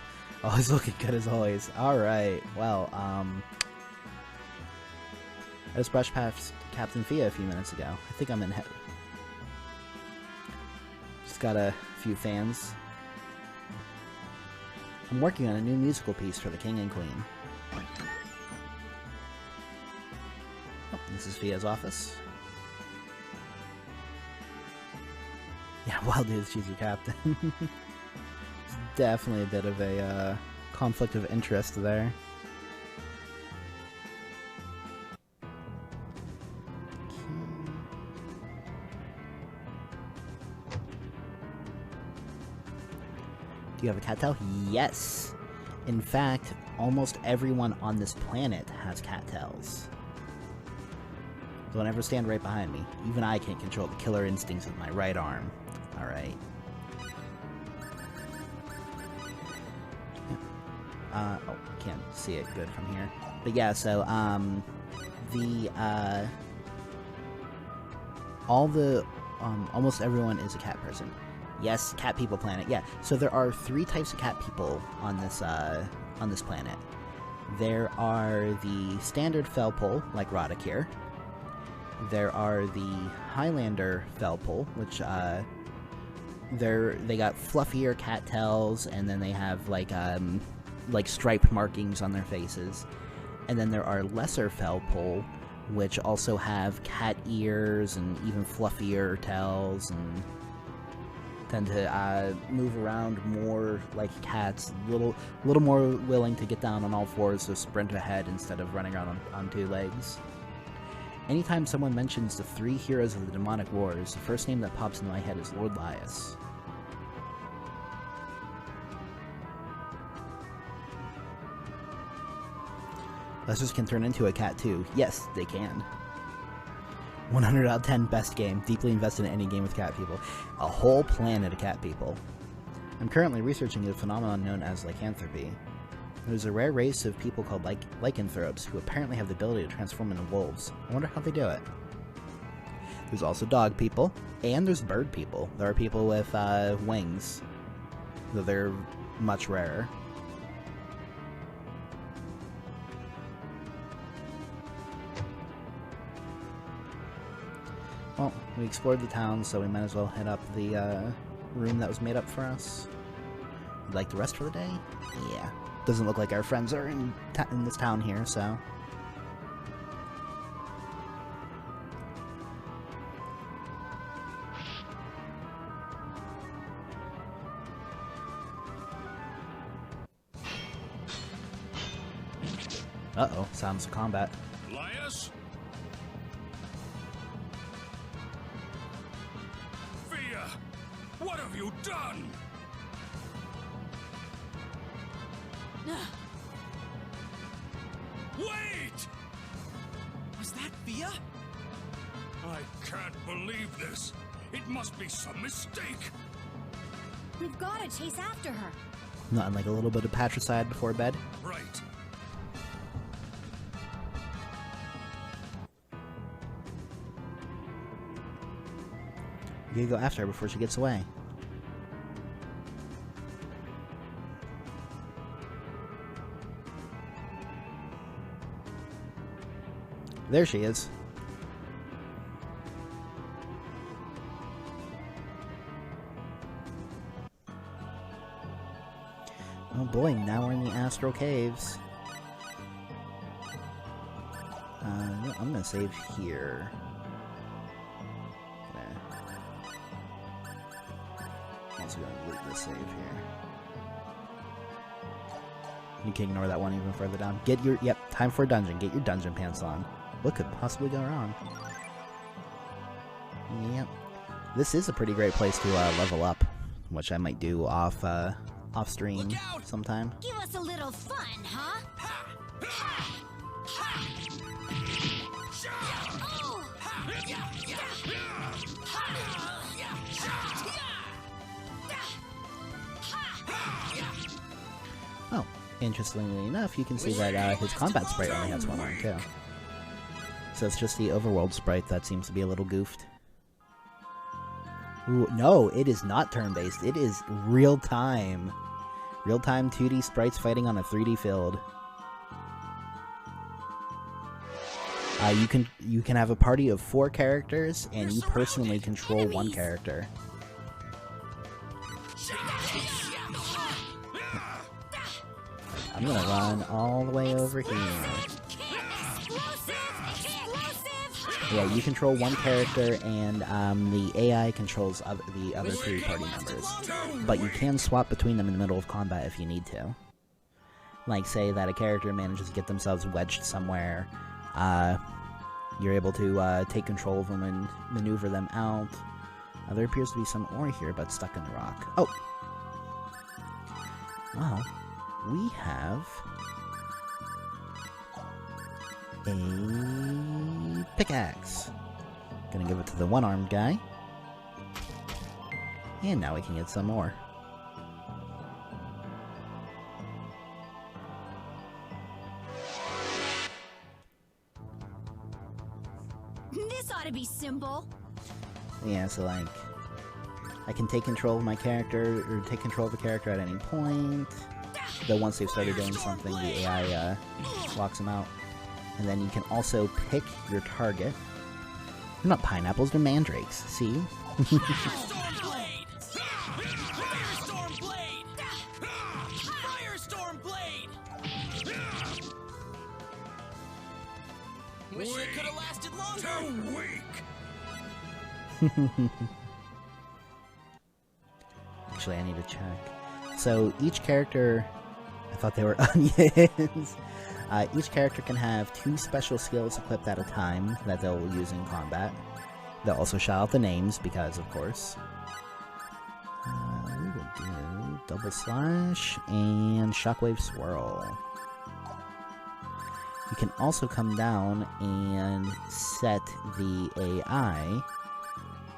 looking good as always. Alright, well, I just brushed past Captain Fia a few minutes ago. I think I'm in head. Just got a few fans. I'm working on a new musical piece for the king and queen. Oh, this is Fia's office. Yeah, Wild Dudes, she's your captain. It's definitely a bit of a conflict of interest there. Do you have a cattail? Yes. In fact, almost everyone on this planet has cattails. Don't ever stand right behind me. Even I can't control the killer instincts with my right arm. Alright. Oh, can't see it good from here. But yeah, so, almost everyone is a cat person. Yes, cat people planet. Yeah, so there are 3 types of cat people on this planet. There are the standard Felpole, like Roddick here. There are the Highlander Felpole, which, they got fluffier cattails, and then they have, like striped markings on their faces. And then there are lesser Felpole, which also have cat ears and even fluffier tails, and tend to move around more like cats, a little more willing to get down on all fours to sprint ahead instead of running around on 2 legs. Anytime someone mentions the 3 heroes of the demonic wars, the first name that pops into my head is Lord Lias. Lessers can turn into a cat too. Yes, they can. 100 out of 10 best game. Deeply invested in any game with cat people. A whole planet of cat people. I'm currently researching a phenomenon known as lycanthropy. There's a rare race of people called lycanthropes who apparently have the ability to transform into wolves. I wonder how they do it. There's also dog people, and there's bird people. There are people with wings, though they're much rarer. Well, we explored the town, so we might as well head up the room that was made up for us. You'd like to rest for the day? Yeah. Doesn't look like our friends are in this town here, so... Uh-oh, sounds of combat. Lias? Fia! What have you done? Wait! Was that Fia? I can't believe this. It must be some mistake. We've got to chase after her. Nothing like a little bit of patricide before bed. Right. You gotta go after her before she gets away. There she is. Oh boy, now we're in the Astral Caves. No, I'm gonna save here. Also gonna leave this save here. You can ignore that one even further down. Get your, yep, time for a dungeon. Get your dungeon pants on. What could possibly go wrong? Yep. This is a pretty great place to level up, which I might do off stream sometime. Give us a little fun, huh? Oh, interestingly enough, you can see that his combat sprite only has one arm too. So it's just the overworld sprite that seems to be a little goofed. Ooh, no, it is not turn-based. It is real-time. Real-time 2D sprites fighting on a 3D field. You can have a party of 4 characters, and you personally control one character. I'm gonna run all the way over here. Yeah, you control one character, and the AI controls the other 3 party members. But you can swap between them in the middle of combat if you need to. Like, say that a character manages to get themselves wedged somewhere, you're able to take control of them and maneuver them out. There appears to be some ore here, but stuck in the rock. Oh! Well, we have a pickaxe. Gonna give it to the one-armed guy. And now we can get some more. This ought to be simple. Yeah, so like, I can take control of my character, or take control of the character at any point. Though once they've started doing something, the AI locks them out. And then you can also pick your target. They're not pineapples, they're mandrakes, see? Firestorm Blade! Firestorm Blade! Firestorm Blade! Wish it could have lasted longer. Too weak. Actually, I need to check. So each character, I thought they were onions. Each character can have 2 special skills equipped at a time that they'll use in combat. They'll also shout out the names because, of course. We will do double slash and shockwave swirl. You can also come down and set the AI.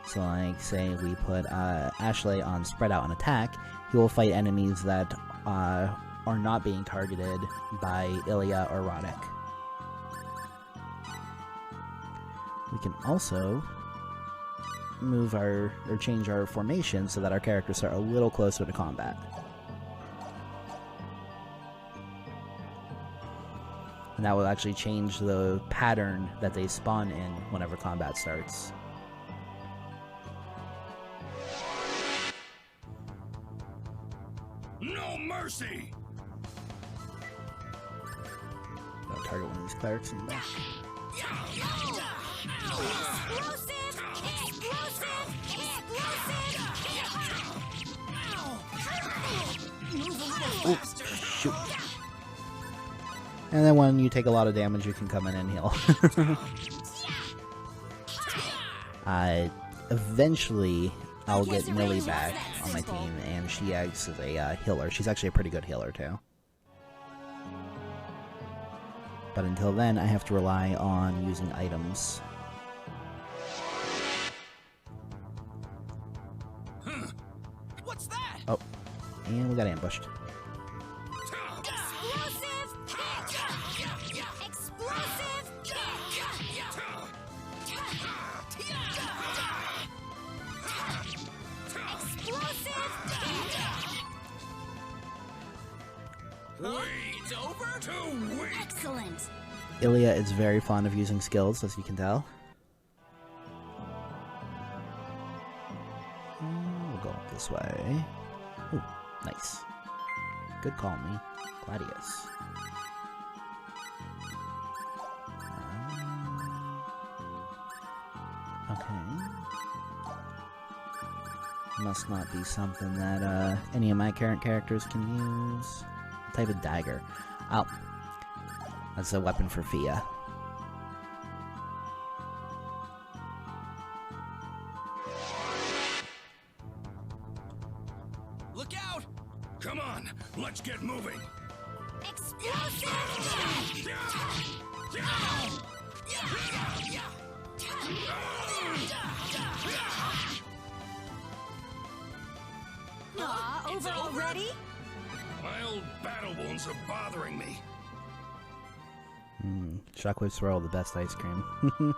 So, like, say we put Ashley on spread out and attack, he will fight enemies that are not being targeted by Ilya or Roddick. We can also move or change our formation so that our characters are a little closer to combat. And that will actually change the pattern that they spawn in whenever combat starts. No mercy. I'll target one of these clerics in the back. Oh, shoot. And then when you take a lot of damage, you can come in and heal. Eventually, I'll get Millie back on my team, and she acts as a healer. She's actually a pretty good healer, too. But until then, I have to rely on using items. What's that? Oh, and we got ambushed. It's over? Too weak. Excellent. Ilya is very fond of using skills, as you can tell. We'll go up this way. Ooh, nice. Good call, me. Gladius. Okay. Must not be something that any of my current characters can use. What type of dagger? Oh. That's a weapon for Fia. Look out! Come on, let's get moving. Aw, over already? My old battle wounds are bothering me. Shockwave Swirl, the best ice cream. I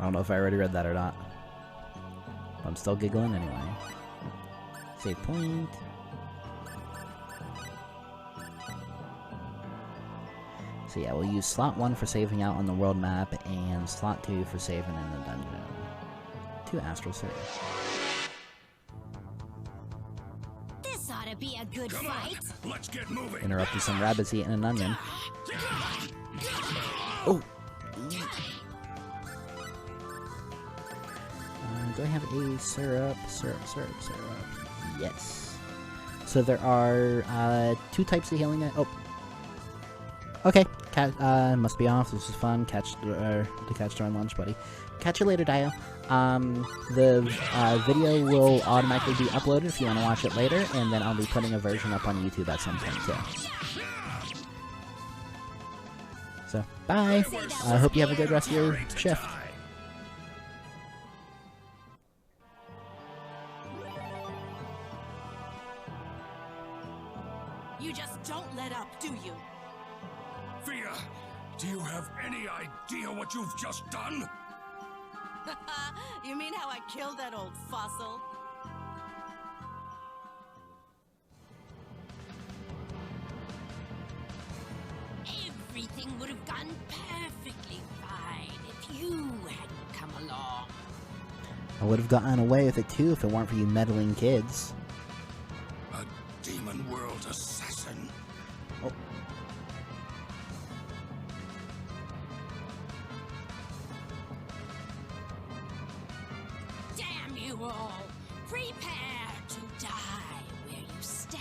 don't know if I already read that or not. I'm still giggling anyway. Save point. So yeah, we'll use slot 1 for saving out on the world map, and slot 2 for saving in the dungeon. 2 Astral Save. This ought to be a good Come fight. on, let's get moving. Interrupted some rabbits eating an onion. Oh! Do I have a syrup? Syrup. Yes. So there are 2 types of healing. Oh. Okay. Must be off. This is fun. Catch during lunch, buddy. Catch you later, Dio. The video will automatically be uploaded if you want to watch it later, and then I'll be putting a version up on YouTube at some point too. So, bye. I hope you have a good rest of your shift. You just don't let up, do you? Fia, do you have any idea what you've just done? You mean how I killed that old fossil? Everything would have gone perfectly fine if you hadn't come along. I would have gotten away with it too if it weren't for you meddling kids. A demon world assassin? Oh. Damn you all! Prepare to die where you stand.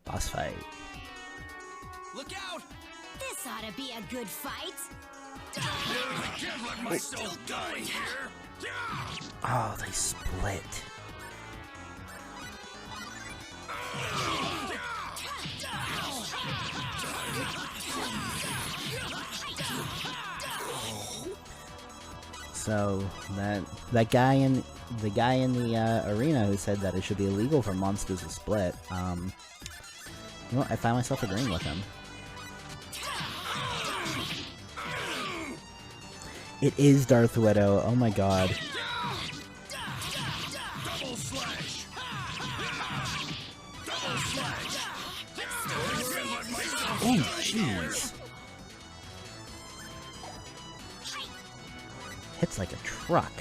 Boss fight. Look out! This ought to be a good fight. I can't let myself die here! Oh, they split. So that guy in the arena who said that it should be illegal for monsters to split. You know what? I find myself agreeing with him. It is Darth Widow. Oh my god. Double slash! Double slash! Oh jeez. Hits like a truck.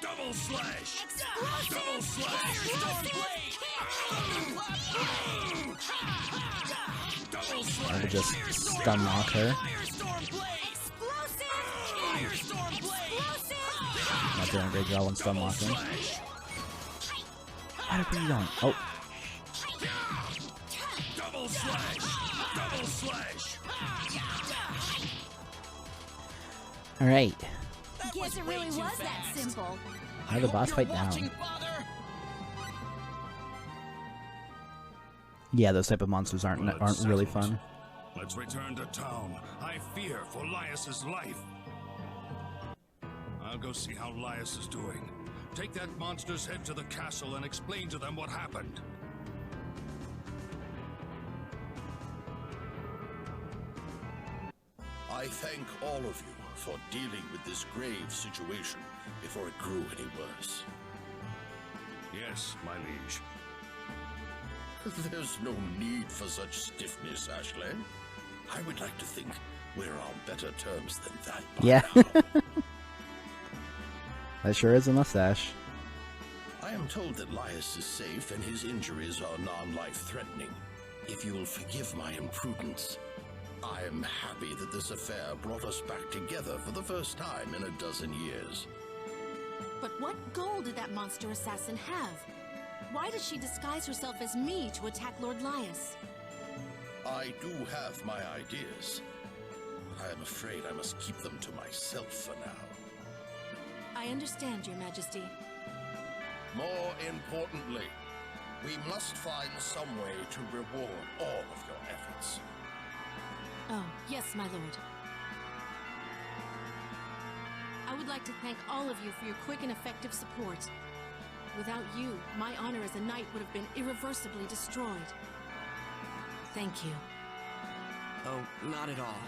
Double slash! Double slash! Double slash! I would just stun lock her. Not doing a great job on stun locking. Where are you going? Oh. Double slash! Double slash! Alright. Guess it really was that simple. Now the boss fight down. Yeah, those type of monsters aren't really fun. Let's return to town. I fear for Lias's life. I'll go see how Lias is doing. Take that monster's head to the castle and explain to them what happened. I thank all of you for dealing with this grave situation before it grew any worse. Yes, my liege. There's no need for such stiffness, Ashley. I would like to think we're on better terms than that by Yeah. now. That sure is a mustache. I am told that Lias is safe and his injuries are non-life-threatening. If you will forgive my imprudence, I am happy that this affair brought us back together for the first time in a dozen years. But what goal did that monster assassin have? Why did she disguise herself as me to attack Lord Lias? I do have my ideas. I am afraid I must keep them to myself for now. I understand, Your Majesty. More importantly, we must find some way to reward all of your efforts. Oh, yes, my lord. I would like to thank all of you for your quick and effective support. Without you, my honor as a knight would have been irreversibly destroyed. Thank you. Oh, not at all.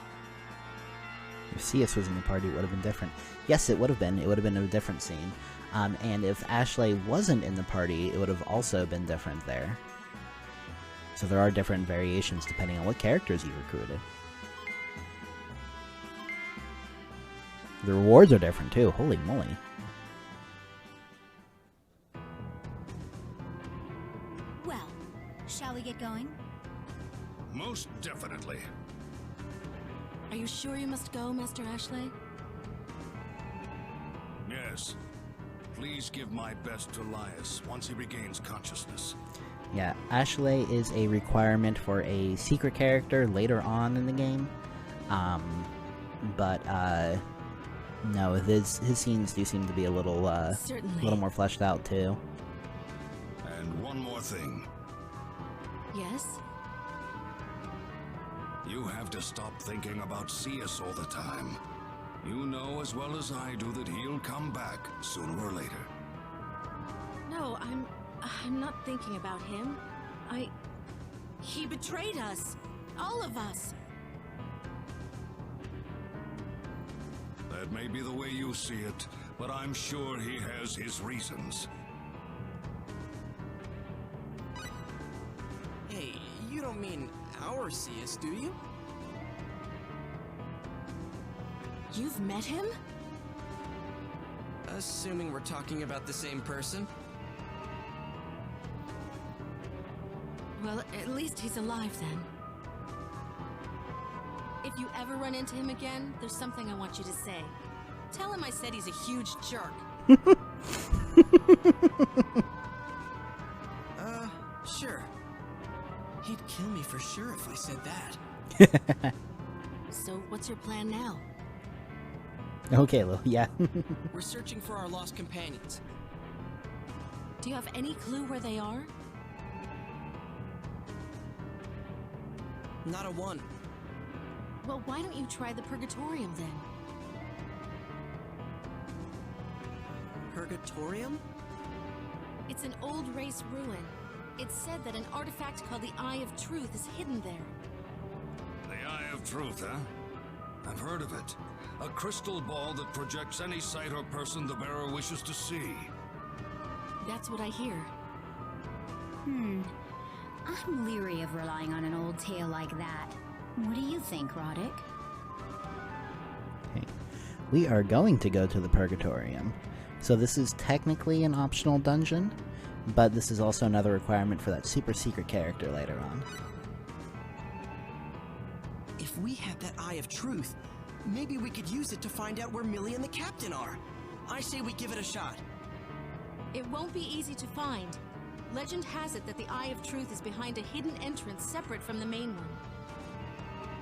If CS was in the party, it would have been different. Yes, it would have been. It would have been a different scene. And if Ashley wasn't in the party, it would have also been different there. So there are different variations depending on what characters you recruited. The rewards are different too. Holy moly. Well, shall we get going? Most definitely. Are you sure you must go, Master Ashley? Yes. please give my best to Laius once he regains consciousness. Yeah, Ashley is a requirement for a secret character later on in the game. But no, his scenes do seem to be a little more fleshed out too. And one more thing. Yes? You have to stop thinking about Cius all the time. You know as well as I do that he'll come back sooner or later. No, I'm not thinking about him. He betrayed us. All of us. That may be the way you see it, but I'm sure he has his reasons. Hey, you don't mean our Cius, do you? You've met him? Assuming we're talking about the same person. Well, at least he's alive then. If you ever run into him again, there's something I want you to say. Tell him I said he's a huge jerk. Sure. He'd kill me for sure if I said that. So, what's your plan now? Okay, Lil, yeah. We're searching for our lost companions. Do you have any clue where they are? Not a one. Well, why don't you try the Purgatorium then? Purgatorium? It's an old race ruin. It's said that an artifact called the Eye of Truth is hidden there. The Eye of Truth, huh? I've heard of it. A crystal ball that projects any sight or person the bearer wishes to see. That's what I hear. I'm leery of relying on an old tale like that. What do you think, Roddick? Okay. We are going to go to the Purgatorium. So this is technically an optional dungeon, but this is also another requirement for that super secret character later on. If we had that Eye of Truth, maybe we could use it to find out where Millie and the Captain are. I say we give it a shot. It won't be easy to find. Legend has it that the Eye of Truth is behind a hidden entrance separate from the main one.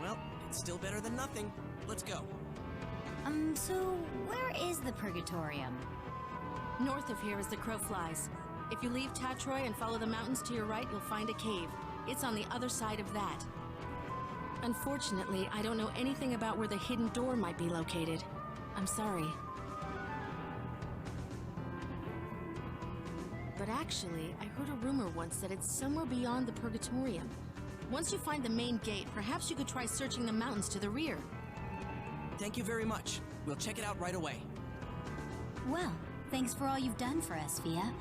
Well, it's still better than nothing. Let's go. So where is the Purgatorium? North of here as the crow flies. If you leave Tatroy and follow the mountains to your right, you'll find a cave. It's on the other side of that. Unfortunately, I don't know anything about where the hidden door might be located. I'm sorry. But actually, I heard a rumor once that it's somewhere beyond the Purgatorium. Once you find the main gate, perhaps you could try searching the mountains to the rear. Thank you very much. We'll check it out right away. Well, thanks for all you've done for us, Fia.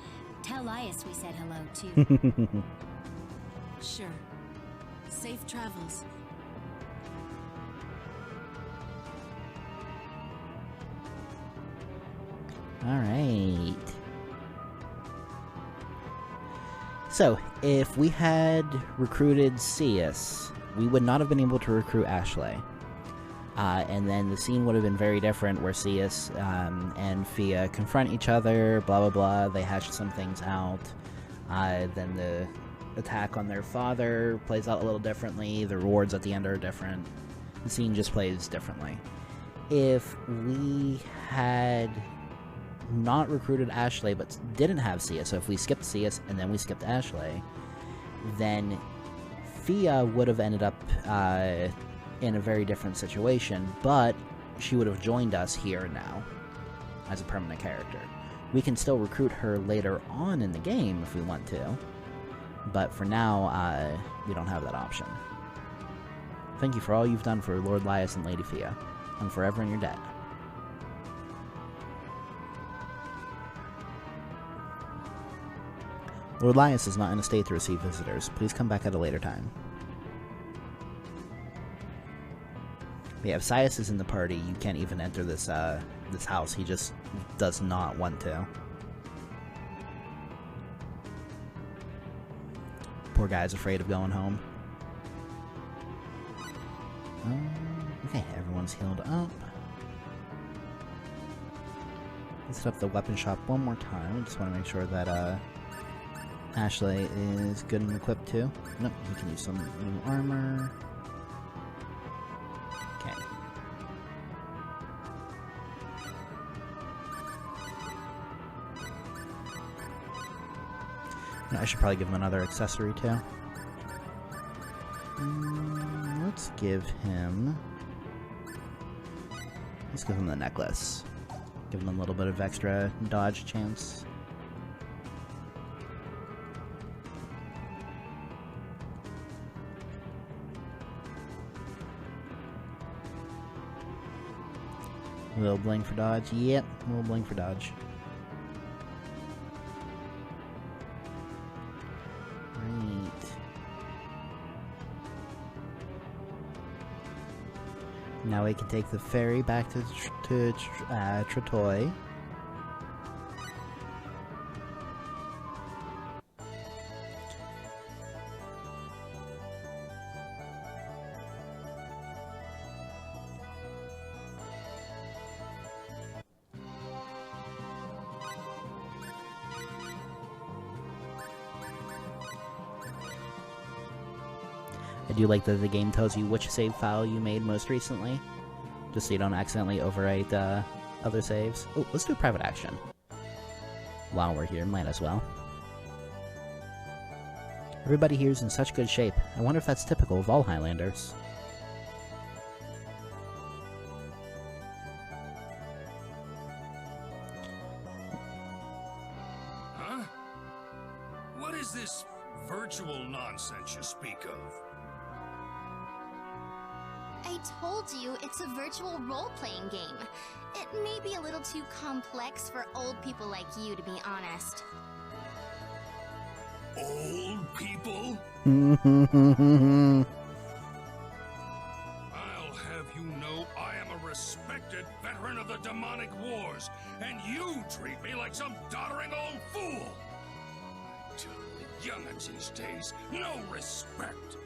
Tell Laius we said hello, too. Sure. Safe travels. Alright. So, if we had recruited Cius, we would not have been able to recruit Ashley. And then the scene would have been very different, where Cius and Fia confront each other, blah blah blah, they hash some things out. Then the attack on their father plays out a little differently, the rewards at the end are different. The scene just plays differently. If we had not recruited Ashley but didn't have Cius, so if we skipped Cius and then we skipped Ashley, then Fia would have ended up in a very different situation, but she would have joined us here now as a permanent character. We can still recruit her later on in the game if we want to, but for now, we don't have that option. Thank you for all you've done for Lord Laius and Lady Fia. I'm forever in your debt. Lord Laius is not in a state to receive visitors. Please come back at a later time. But yeah, if Cius is in the party, you can't even enter this this house. He just does not want to. Poor guy's afraid of going home. Okay, everyone's healed up. Let's set up the weapon shop one more time. I just want to make sure that Ashley is good and equipped too. Nope, he can use some new armor. Okay. I should probably give him another accessory too. Let's give him the necklace. Give him a little bit of extra dodge chance. A little bling for dodge. Yep, a little bling for dodge. Right. Now we can take the ferry back to Tretoy. I do like that the game tells you which save file you made most recently, just so you don't accidentally overwrite other saves. Oh, let's do a private action. While we're here, might as well. Everybody here's in such good shape. I wonder if that's typical of all Highlanders. Huh? What is this virtual nonsense you speak of? I told you it's a virtual role-playing game. It may be a little too complex for old people like you, to be honest. Old people? I'll have you know I am a respected veteran of the demonic wars, and you treat me like some doddering old fool! I tell the young'uns these days, no respect!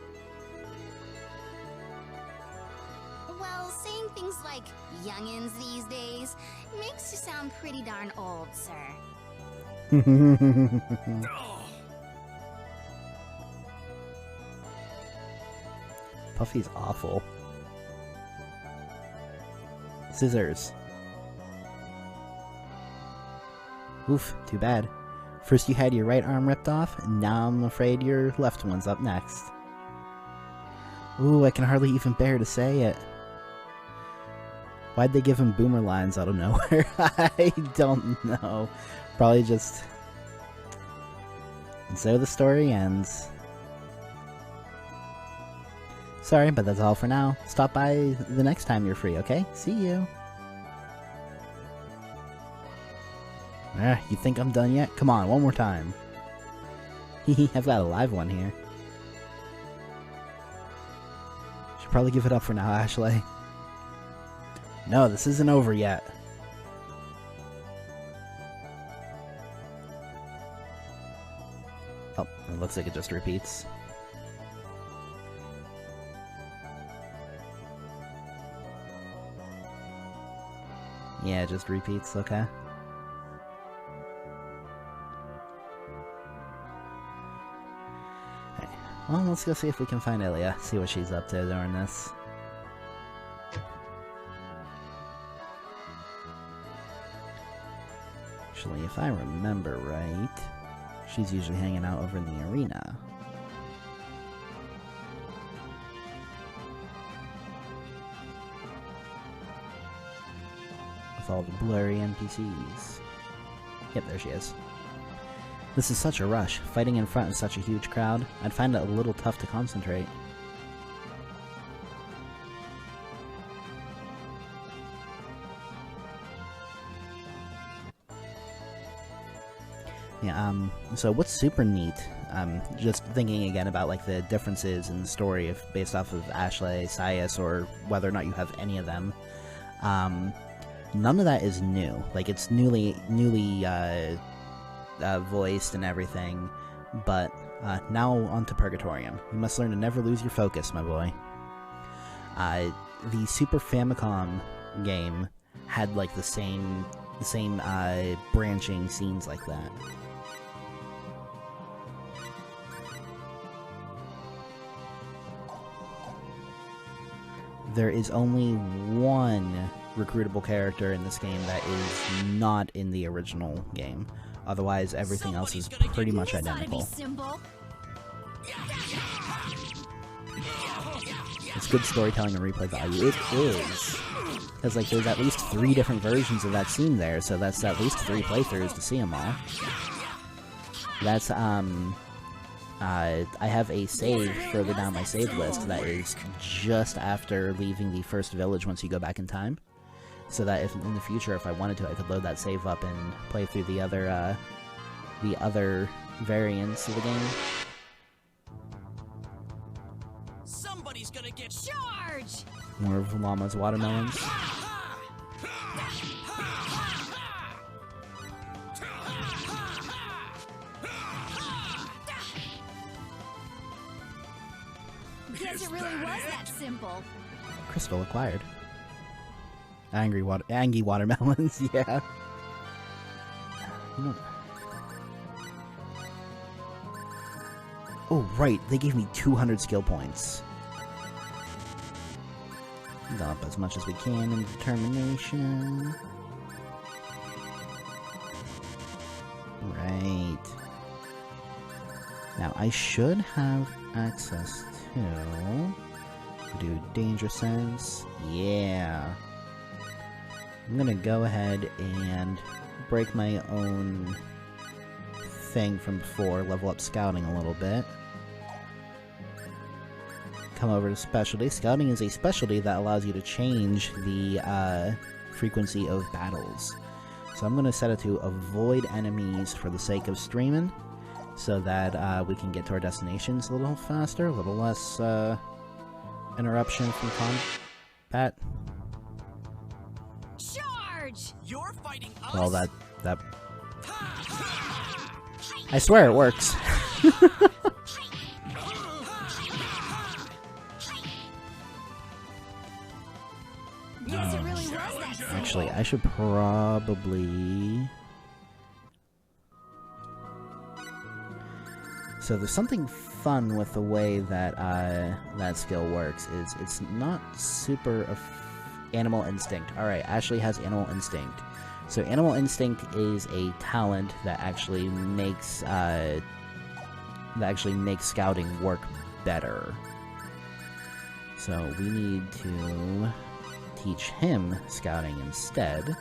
Well, saying things like youngins these days makes you sound pretty darn old, sir. Oh. Puffy's awful. Scissors. Oof, too bad. First you had your right arm ripped off, and now I'm afraid your left one's up next. Ooh, I can hardly even bear to say it. Why'd they give him boomer lines out of nowhere? I don't know. Probably just... And so the story ends. Sorry, but that's all for now. Stop by the next time you're free, okay? See you! You think I'm done yet? Come on, one more time. Hehe, I've got a live one here. Should probably give it up for now, Ashley. No, this isn't over yet. Oh, it looks like it just repeats. Yeah, it just repeats, okay. Okay. Well, let's go see if we can find Ilya, see what she's up to during this. Actually, if I remember right, she's usually hanging out over in the arena. With all the blurry NPCs. Yep, there she is. This is such a rush. Fighting in front of such a huge crowd, I'd find it a little tough to concentrate. Yeah, so what's super neat, just thinking again about, like, the differences in the story if based off of Ashley, Sias, or whether or not you have any of them, none of that is new. Like, it's newly voiced and everything, but now on to Purgatorium. You must learn to never lose your focus, my boy. The Super Famicom game had, like, the same branching scenes like that. There is only one recruitable character in this game that is not in the original game. Otherwise, everything else is pretty much identical. It's good storytelling and replay value. It is. Because, like, there's at least 3 different versions of that scene there, so that's at least 3 playthroughs to see them all. That's, I have a save further down my save list that is just after leaving the first village once you go back in time. So that if in the future, if I wanted to, I could load that save up and play through the other variants of the game. Somebody's gonna get charged. More of Llama's watermelons. Guess it really was that simple. Crystal acquired. Angry watermelons, yeah. Oh, right, they gave me 200 skill points. Go up as much as we can in determination. Right. Now, I should have access to... do danger sense. Yeah. I'm gonna go ahead and break my own thing from before, level up scouting a little bit. Come over to specialty. Scouting is a specialty that allows you to change the frequency of battles. So I'm gonna set it to avoid enemies for the sake of streaming, so that we can get to our destinations a little faster, a little less interruption from combat. Charge! You're fighting us. Well, that I swear it works. Guess it really was that simple. Actually, I should probably... So there's something fun with the way that that skill works. Is it's not super animal instinct. All right, Ashley has animal instinct. So animal instinct is a talent that actually makes scouting work better. So we need to teach him scouting instead.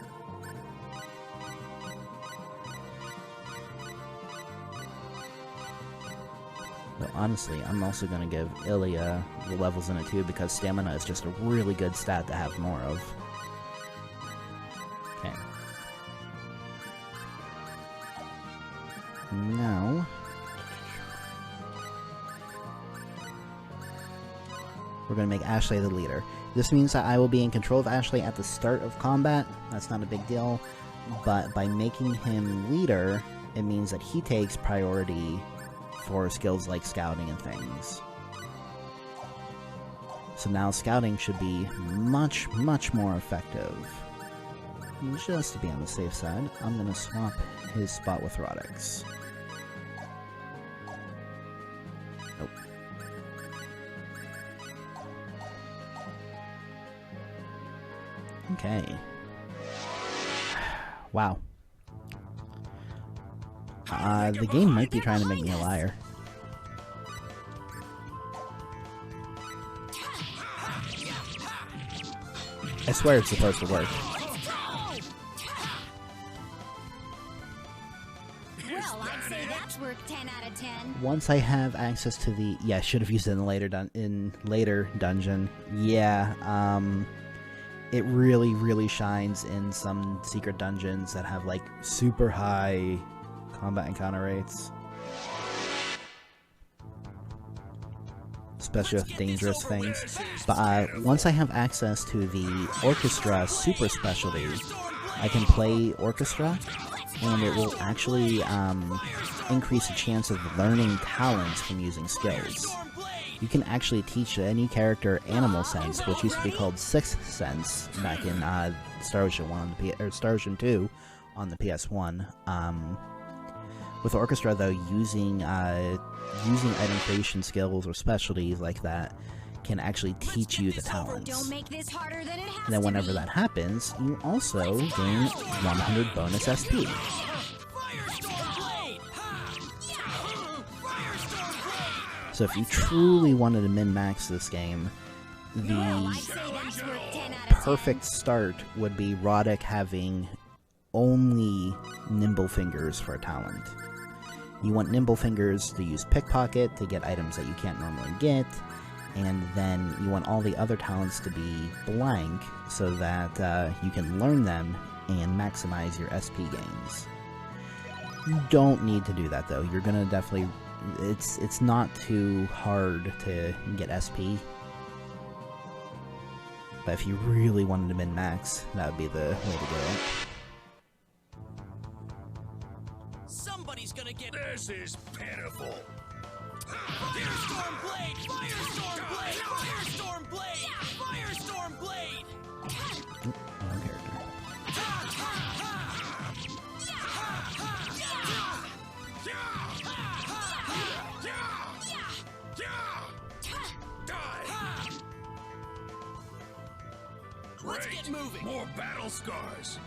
But honestly, I'm also going to give Ilya the levels in it too, because stamina is just a really good stat to have more of. Okay. Now... we're going to make Ashley the leader. This means that I will be in control of Ashley at the start of combat. That's not a big deal. But by making him leader, it means that he takes priority for skills like scouting and things. So now scouting should be much, much more effective. Just to be on the safe side, I'm going to swap his spot with Rodix. Nope. Okay. Wow. The game might be trying to make me a liar. I swear it's supposed to work. Well, I'd say that's worked 10 out of 10. Once I have access to the... yeah, I should have used it in later dungeon. Yeah, it really, really shines in some secret dungeons that have, like, super high combat encounter rates. Especially with dangerous things. But once I have access to the Orchestra super specialty, I can play Orchestra, and it will actually increase the chance of learning talents from using skills. you can actually teach any character Animal Sense, which used to be called Sixth Sense back in Star Ocean 1 on the Star Ocean 2 on the PS1. With Orchestra, though, using item creation skills or specialties like that can actually teach you the talents. Don't make this harder than it has And then to whenever be. that happens, you also gain 100 bonus SP. So if you truly wanted to min-max this game, the I say that's worth 10 out of 10. perfect start would be Roddick having only Nimble Fingers for a talent. You want Nimble Fingers to use Pickpocket to get items that you can't normally get, and then you want all the other talents to be blank so that you can learn them and maximize your SP gains. You don't need to do that though. You're gonna definitely... It's not too hard to get SP. But if you really wanted to min-max, that would be the way to go. Somebody's gonna get. This is pitiful. Firestorm Blade! Firestorm Blade! Firestorm Blade! Firestorm Blade! Wrong character. Let's Great. get moving. More battle scars.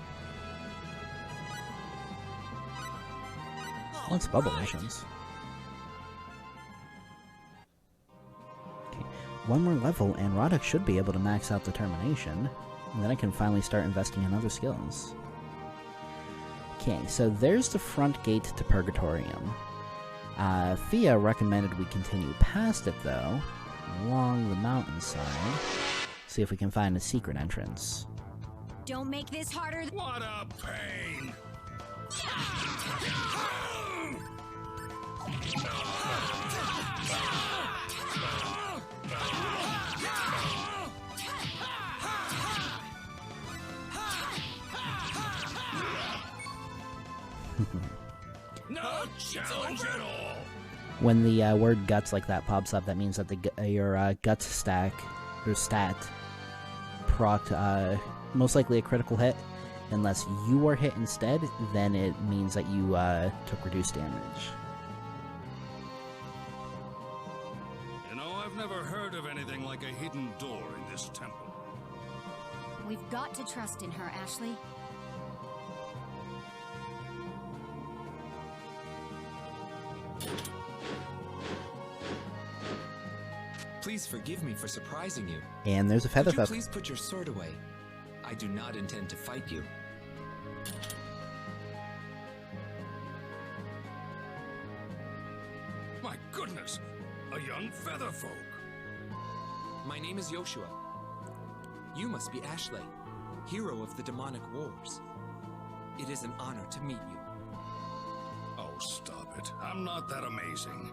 Let's bubble missions. Okay, one more level and Roddick should be able to max out Determination, and then I can finally start investing in other skills. Okay, so there's the front gate to Purgatorium. Thea recommended we continue past it though, along the mountainside, see if we can find a secret entrance. Don't make this harder. What a pain. No challenge at all. When the word guts like that pops up, that means that your guts stack, or stat, proc most likely a critical hit. Unless you are hit instead, then it means that you took reduced damage. You know, I've never heard of anything like a hidden door in this temple. We've got to trust in her, Ashley. Please forgive me for surprising you. And there's a feather Could you feather. please put your sword away? I do not intend to fight you. My goodness, a young feather folk. My name is Joshua. You must be Ashley, hero of the demonic wars. It is an honor to meet you. Oh, stop it. I'm not that amazing.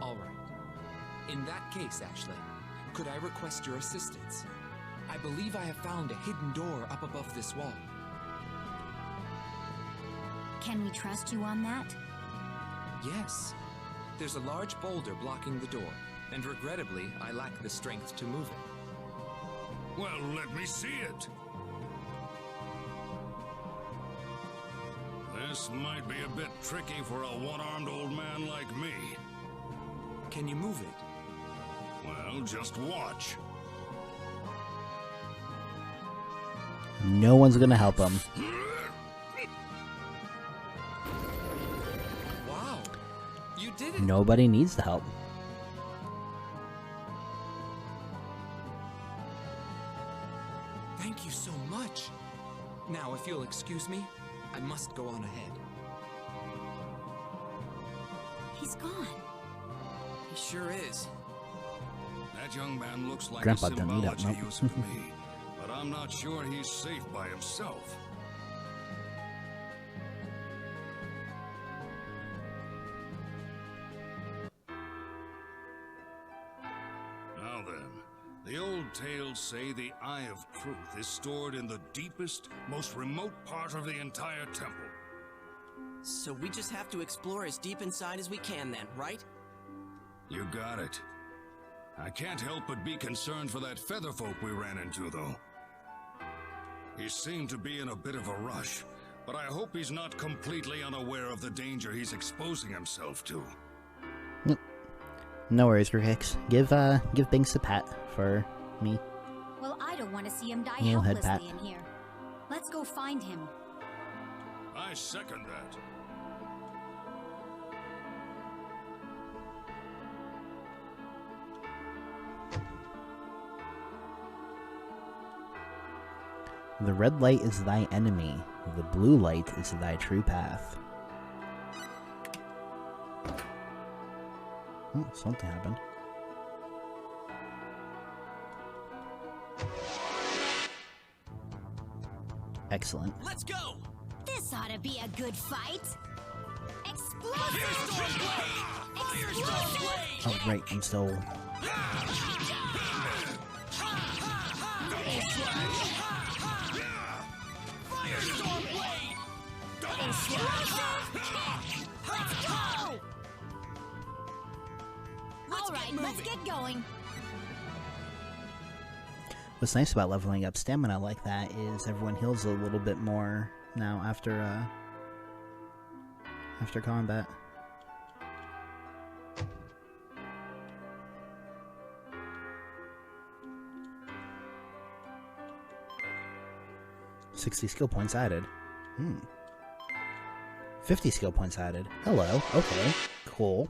All right. In that case, Ashley, could I request your assistance? I believe I have found a hidden door up above this wall. Can we trust you on that? Yes. There's a large boulder blocking the door, and regrettably, I lack the strength to move it. Well, let me see it. This might be a bit tricky for a one-armed old man like me. Can you move it? Well, just watch. No one's gonna help him. Wow! You did it! Nobody needs the help. Thank you so much. Now, if you'll excuse me, I must go on ahead. He's gone. He sure is. That young man looks like Grandpa a doesn't need help, symbology nope. user to me, but I'm not sure he's safe by himself. Now then, the old tales say the Eye of Truth is stored in the deepest, most remote part of the entire temple. So we just have to explore as deep inside as we can then, right? You got it. I can't help but be concerned for that featherfolk we ran into, though. He seemed to be in a bit of a rush, but I hope he's not completely unaware of the danger he's exposing himself to. Yep. No worries, Rix. Give Binks a pat for me. Well, I don't want to see him die You'll head helplessly pat. in here. Let's go find him. I second that. The red light is thy enemy. The blue light is thy true path. Oh, something happened. Excellent. Let's go! This ought to be a good fight. Explosive! Explosive! Oh, right, I'm still... Firestorm Blade! Explosive kick! Let's go! All right, let's get going. What's nice about leveling up stamina like that is everyone heals a little bit more now after combat. $60 skill points added. 50 skill points added. Hello. Okay. Cool.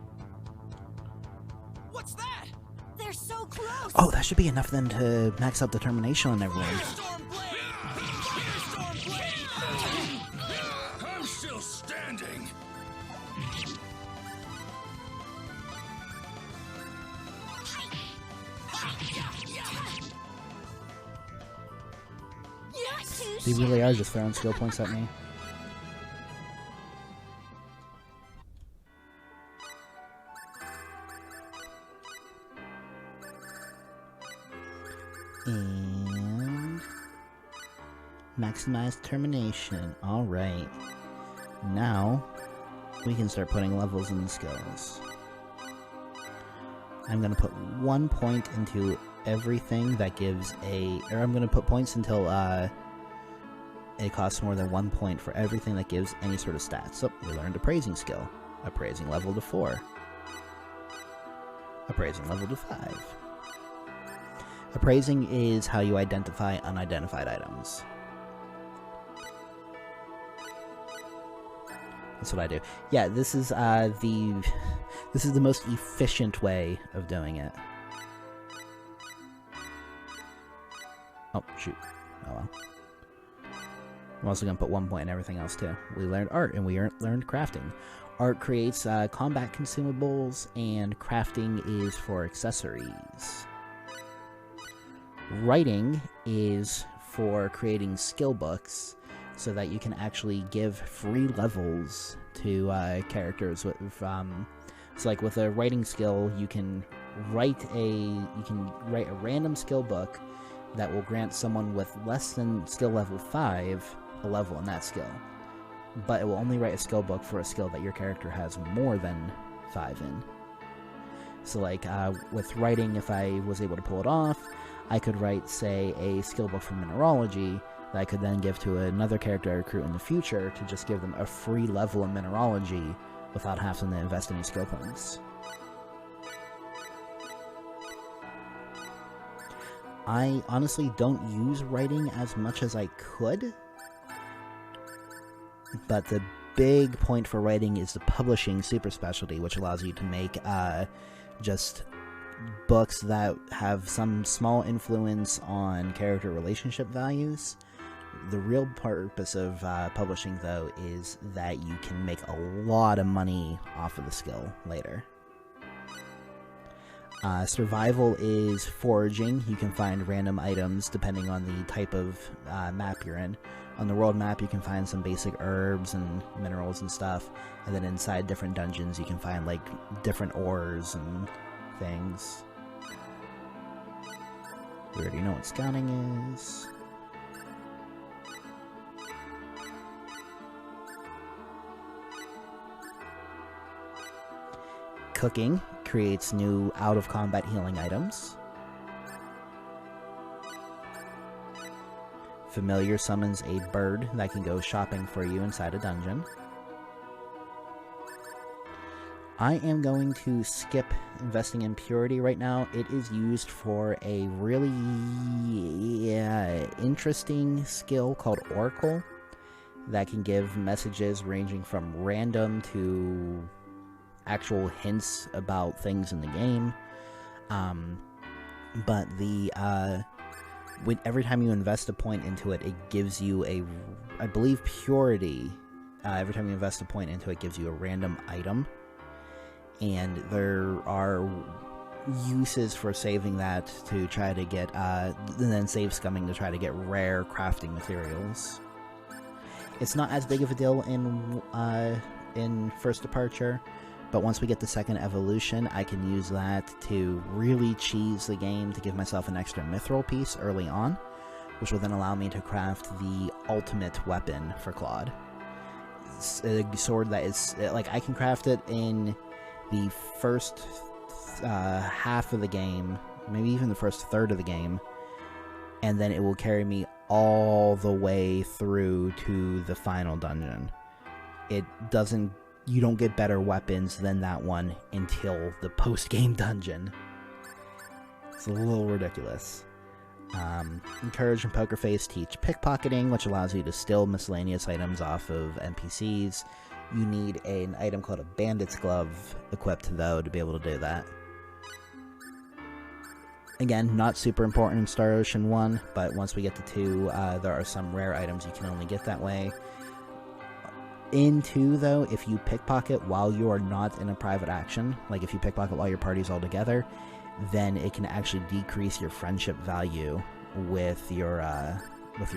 What's that? They're so close. Oh, that should be enough then to max out determination on everyone. Firestorm Blade! Firestorm Blade! I'm still standing. They really are just throwing skill points at me. And maximize determination. Alright. Now we can start putting levels in the skills. I'm gonna put 1 point into everything that gives a... Or I'm gonna put points until it costs more than 1 point for everything that gives any sort of stats. So we learned appraising skill. Appraising level to 4. Appraising level to 5. Appraising is how you identify unidentified items. That's what I do. Yeah, this is the most efficient way of doing it. Oh shoot! Oh well. I'm also gonna put 1 point in everything else too. We learned art and we learned crafting. Art creates combat consumables, and crafting is for accessories. Writing is for creating skill books, so that you can actually give free levels to characters. With so like with a writing skill, you can write a random skill book that will grant someone with less than skill level 5 a level in that skill, but it will only write a skill book for a skill that your character has more than 5 in. So like with writing, if I was able to pull it off, I could write, say, a skill book for mineralogy that I could then give to another character I recruit in the future to just give them a free level in mineralogy without having to invest any skill points. I honestly don't use writing as much as I could, but the big point for writing is the publishing super specialty, which allows you to make just books that have some small influence on character relationship values. The real purpose of publishing, though, is that you can make a lot of money off of the skill later. Survival is foraging. You can find random items depending on the type of map you're in. On the world map, you can find some basic herbs and minerals and stuff, and then inside different dungeons, you can find like different ores and things. We already know what scouting is. Cooking creates new out-of-combat healing items. Familiar summons a bird that can go shopping for you inside a dungeon. I am going to skip investing in Purity right now. It is used for a really interesting skill called Oracle that can give messages ranging from random to actual hints about things in the game. But every time you invest a point into it, it gives you I believe Purity, every time you invest a point into it, gives you a random item. And there are uses for saving that to try to get, and then save scumming to try to get rare crafting materials. It's not as big of a deal in First Departure, but once we get the second evolution, I can use that to really cheese the game to give myself an extra mithril piece early on, which will then allow me to craft the ultimate weapon for Claude. It's a sword that is, like, I can craft it in the first half of the game, maybe even the first third of the game, and then it will carry me all the way through to the final dungeon. You don't get better weapons than that one until the post-game dungeon. It's a little ridiculous. Encourage and Poker Face teach pickpocketing, which allows you to steal miscellaneous items off of NPCs. You need an item called a Bandit's Glove equipped, though, to be able to do that. Again, not super important in Star Ocean 1, but once we get to 2, there are some rare items you can only get that way. In 2, though, if you pickpocket while you are not in a private action, like if you pickpocket while your party's all together, then it can actually decrease your friendship value with your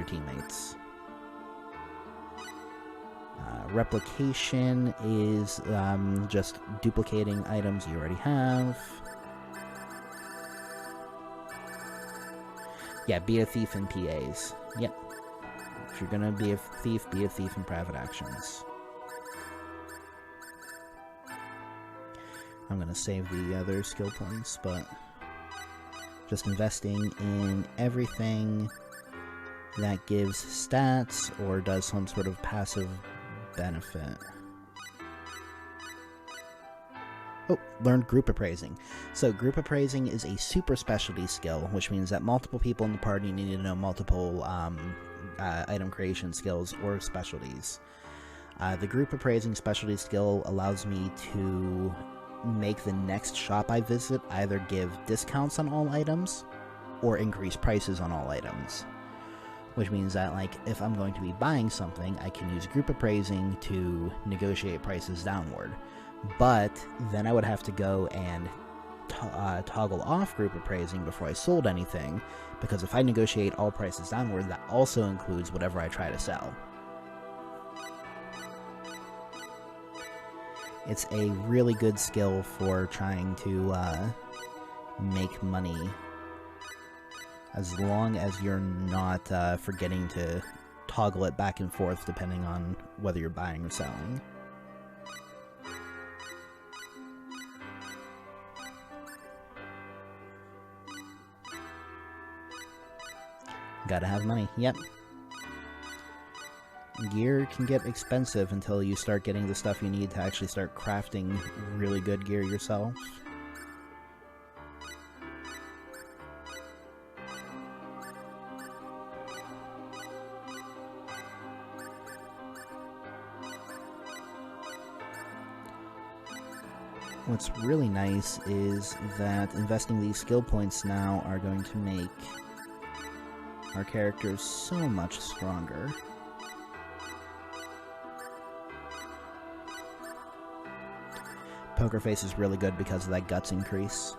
teammates. Replication is just duplicating items you already have. Yeah, be a thief in PAs. Yep. If you're gonna be a thief in private actions. I'm gonna save the other skill points, but just investing in everything that gives stats or does some sort of passive benefit. Oh, learned group appraising. So group appraising is a super specialty skill, which means that multiple people in the party need to know multiple item creation skills or specialties. The group appraising specialty skill allows me to make the next shop I visit either give discounts on all items or increase prices on all items. Which means that, like, if I'm going to be buying something, I can use group appraising to negotiate prices downward. But then I would have to go and toggle off group appraising before I sold anything, because if I negotiate all prices downward, that also includes whatever I try to sell. It's a really good skill for trying to make money, as long as you're not forgetting to toggle it back and forth depending on whether you're buying or selling. Gotta have money, yep. Gear can get expensive until you start getting the stuff you need to actually start crafting really good gear yourself. What's really nice is that investing these skill points now are going to make our characters so much stronger. Poker Face is really good because of that guts increase.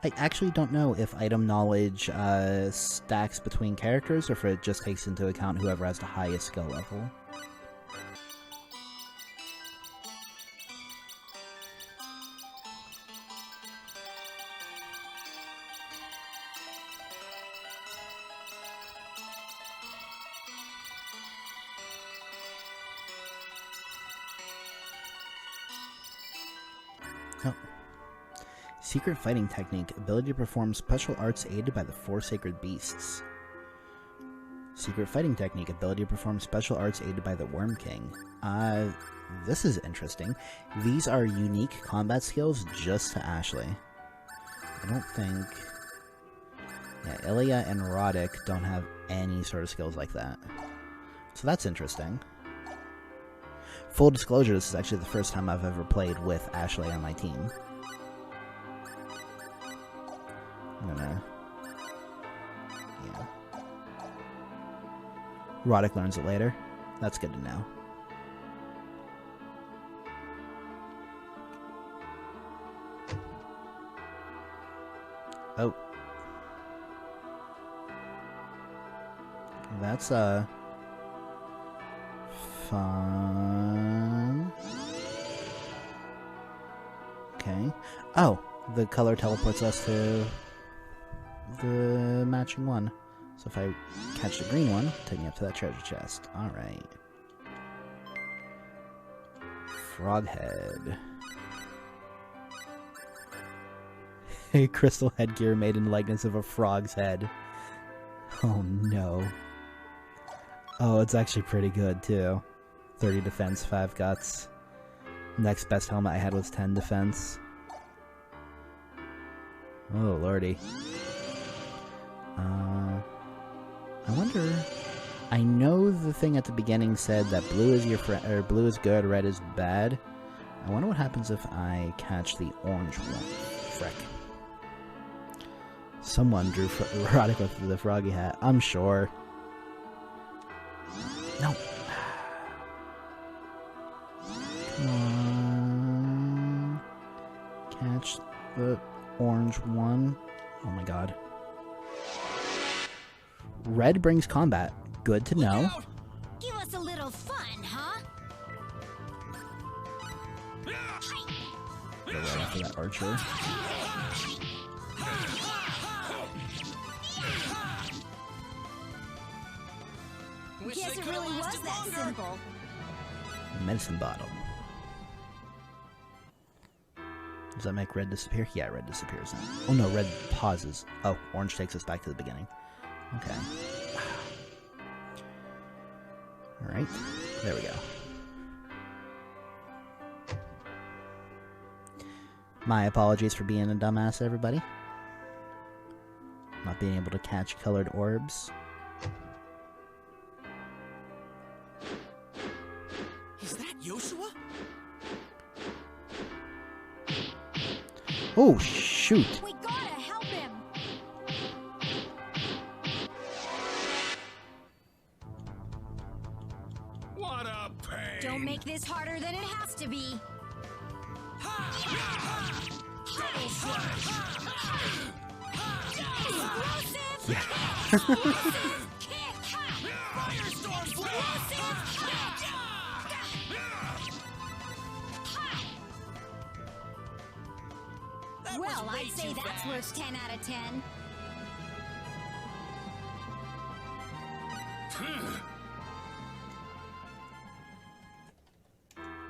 I actually don't know if item knowledge stacks between characters or if it just takes into account whoever has the highest skill level. Secret fighting technique. Ability to perform special arts aided by the 4 sacred beasts. Secret fighting technique. Ability to perform special arts aided by the Worm King. This is interesting. These are unique combat skills just to Ashley. I don't think... Yeah, Ilya and Roddick don't have any sort of skills like that. So that's interesting. Full disclosure, this is actually the first time I've ever played with Ashley on my team. I'm gonna... Yeah. Roddick learns it later. That's good to know. Oh. That's, fun. Okay. Oh, the color teleports us to the matching one. So if I catch the green one, take me up to that treasure chest. Alright. Froghead. A crystal headgear made in likeness of a frog's head. Oh no. Oh, it's actually pretty good too. 30 defense, 5 guts. Next best helmet I had was 10 defense. Oh lordy. I wonder... I know the thing at the beginning said that blue is your friend, or blue is good, red is bad. I wonder what happens if I catch the orange one. Frick. Someone drew Roddick with the froggy hat. I'm sure. No. Come on. Catch the orange one. Oh my god. Red brings combat. Good to know. Give us a little fun, huh? Go right after that archer. Guess it really was that simple. Medicine bottle. Does that make red disappear? Yeah, red disappears now. Oh no, red pauses. Oh, orange takes us back to the beginning. Okay. Alright, there we go. My apologies for being a dumbass, everybody. Not being able to catch colored orbs. Is that Yoshua? Oh, shoot! We gotta help him! What a pain! Don't make this harder than it has to be. Well, I'd say that's worth 10 out of 10.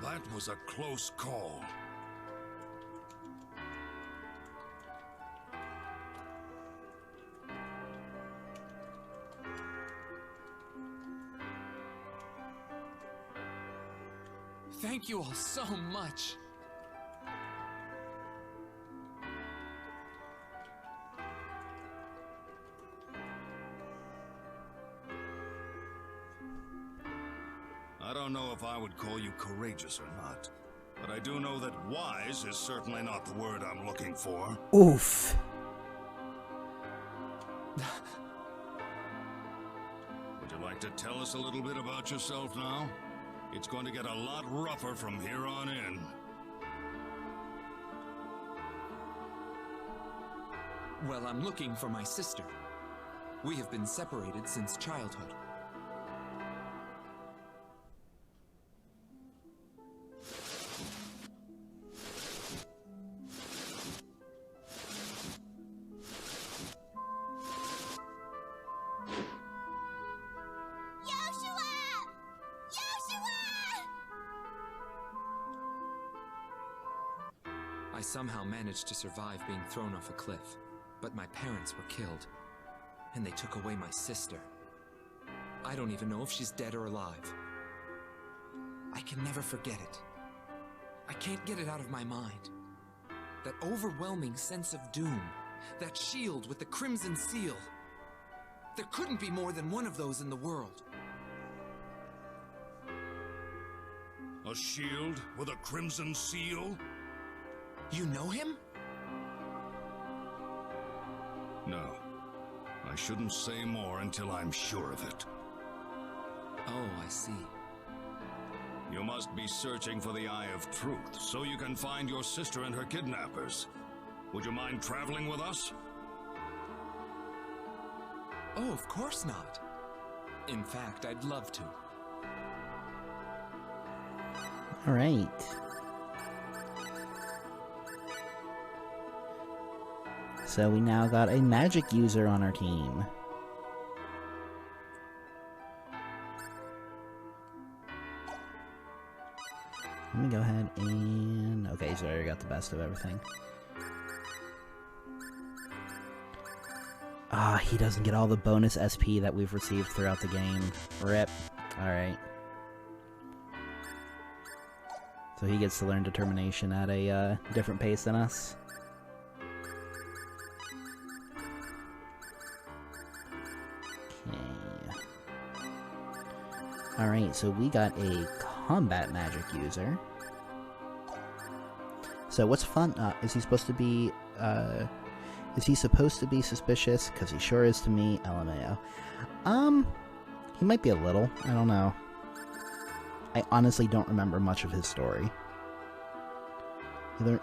That was a close call. Thank you all so much. I don't know if I would call you courageous or not, but I do know that wise is certainly not the word I'm looking for. Oof. Would you like to tell us a little bit about yourself now? It's going to get a lot rougher from here on in. Well, I'm looking for my sister. We have been separated since childhood. I somehow managed to survive being thrown off a cliff, but my parents were killed, and they took away my sister. I don't even know if she's dead or alive. I can never forget it. I can't get it out of my mind. That overwhelming sense of doom. That shield with the crimson seal. There couldn't be more than one of those in the world. A shield with a crimson seal? You know him? No. I shouldn't say more until I'm sure of it. Oh, I see. You must be searching for the Eye of Truth, so you can find your sister and her kidnappers. Would you mind traveling with us? Oh, of course not. In fact, I'd love to. Alright. So we now got a magic user on our team. Let me go ahead and... Okay, so I already got the best of everything. Ah, he doesn't get all the bonus SP that we've received throughout the game. RIP. Alright. So he gets to learn determination at a different pace than us. Okay. Alright, so we got a combat magic user. So what's fun, is he supposed to be, suspicious? Because he sure is to me, LMAO. He might be a little, I don't know. I honestly don't remember much of his story.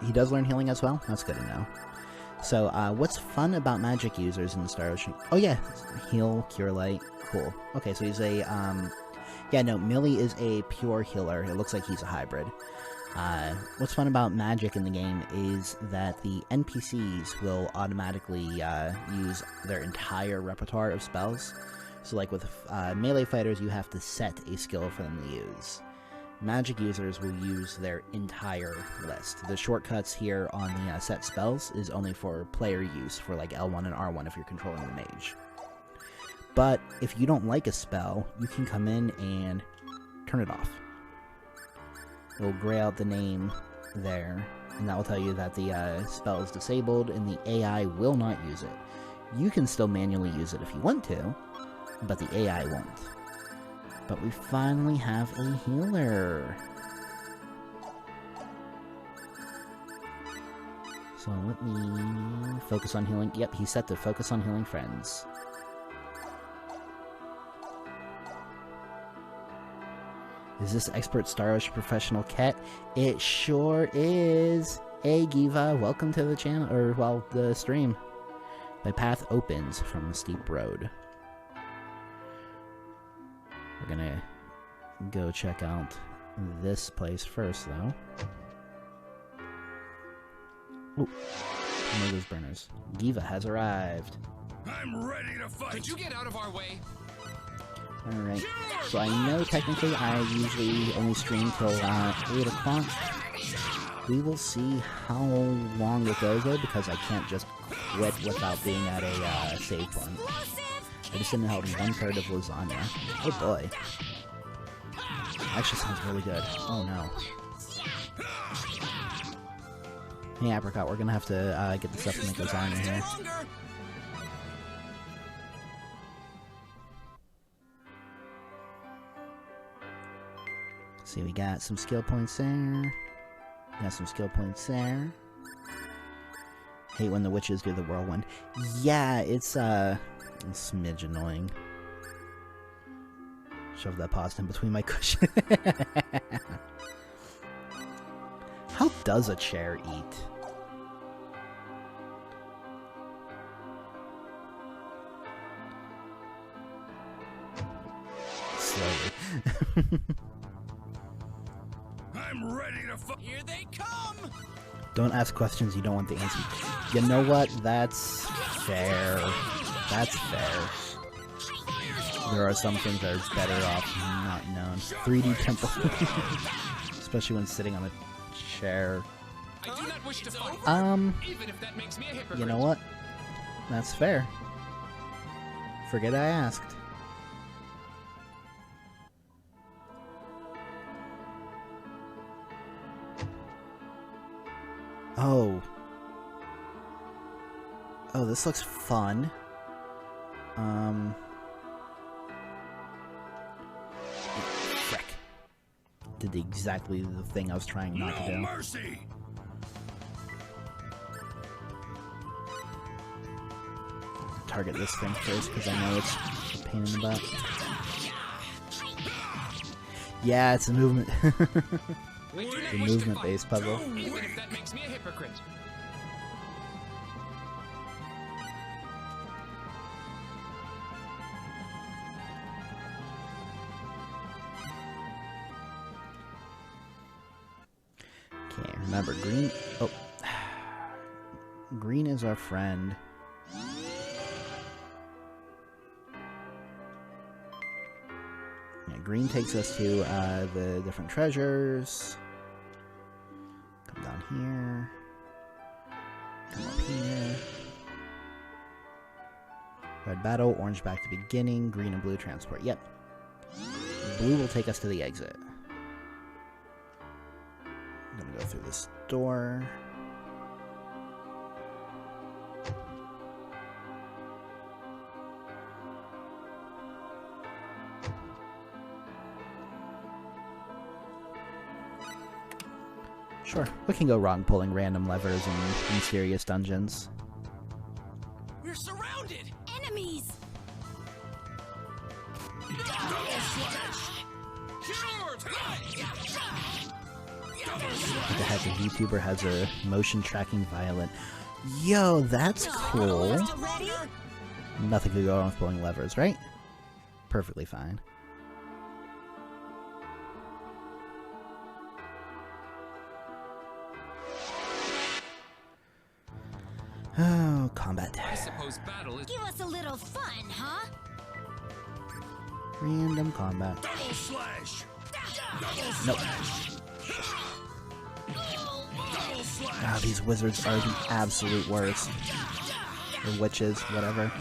He does learn healing as well? That's good to know. So, what's fun about magic users in Star Ocean? Oh yeah, heal, cure light, cool. Okay, so he's a, yeah, no, Millie is a pure healer. It looks like he's a hybrid. What's fun about magic in the game is that the NPCs will automatically use their entire repertoire of spells. So like with melee fighters, you have to set a skill for them to use. Magic users will use their entire list. The shortcuts here on the set spells is only for player use, for like L1 and R1 if you're controlling the mage. But if you don't like a spell, you can come in and turn it off. It will gray out the name there, and that will tell you that the spell is disabled and the AI will not use it. You can still manually use it if you want to, but the AI won't. But we finally have a healer. So let me focus on healing. Yep, he's set to focus on healing friends. Is this expert Star Ocean professional Ket? It sure is. Hey Giva, welcome to the channel, or well, the stream. My path opens from a steep road. We're gonna go check out this place first, though. Ooh, one of those burners. Giva has arrived. I'm ready to fight. Could you get out of our way? Alright, so I know technically I usually only stream till 8 o'clock. We will see how long it goes though, because I can't just quit without being at a save point. I just inhaled 1/3 of lasagna. Oh boy. Actually sounds really good. Oh no. Hey Apricot, we're gonna have to get the stuff to make lasagna here. See, we got some skill points there. Got some skill points there. Hate when the witches do the whirlwind. Yeah, it's a smidge annoying. Shove that pasta in between my cushion. How does a chair eat? Slowly. I'm ready to fight. Here they come! Don't ask questions you don't want the answer. You know what? That's fair. That's fair. There are some things that are better off not known. 3D temple. Especially when sitting on a chair. I do not wish to fight. Even if that makes me a hypocrite. You know what? That's fair. Forget I asked. Oh. Oh, this looks fun. Frick. Did exactly the thing I was trying not to do. No mercy! Target this thing first, because I know it's a pain in the butt. Yeah, it's a movement. The movement-based puzzle. Even if that makes me a hypocrite. Okay, remember, green... Oh. Green is our friend. Yeah, green takes us to the different treasures. Come down here. Come up here. Red battle, orange back to beginning, green and blue transport. Yep. Blue will take us to the exit. I'm gonna go through this door. Sure, what can go wrong pulling random levers in mysterious dungeons? We're surrounded! Enemies! What the heck, a YouTuber has a motion tracking violin. Yo, that's cool. Nothing could go wrong with pulling levers, right? Perfectly fine. Oh, combat. I suppose battle is... Give us a little fun, huh? Random combat. Double slash! Nope. Double slash! Ah, these wizards are the absolute worst. Or witches, whatever.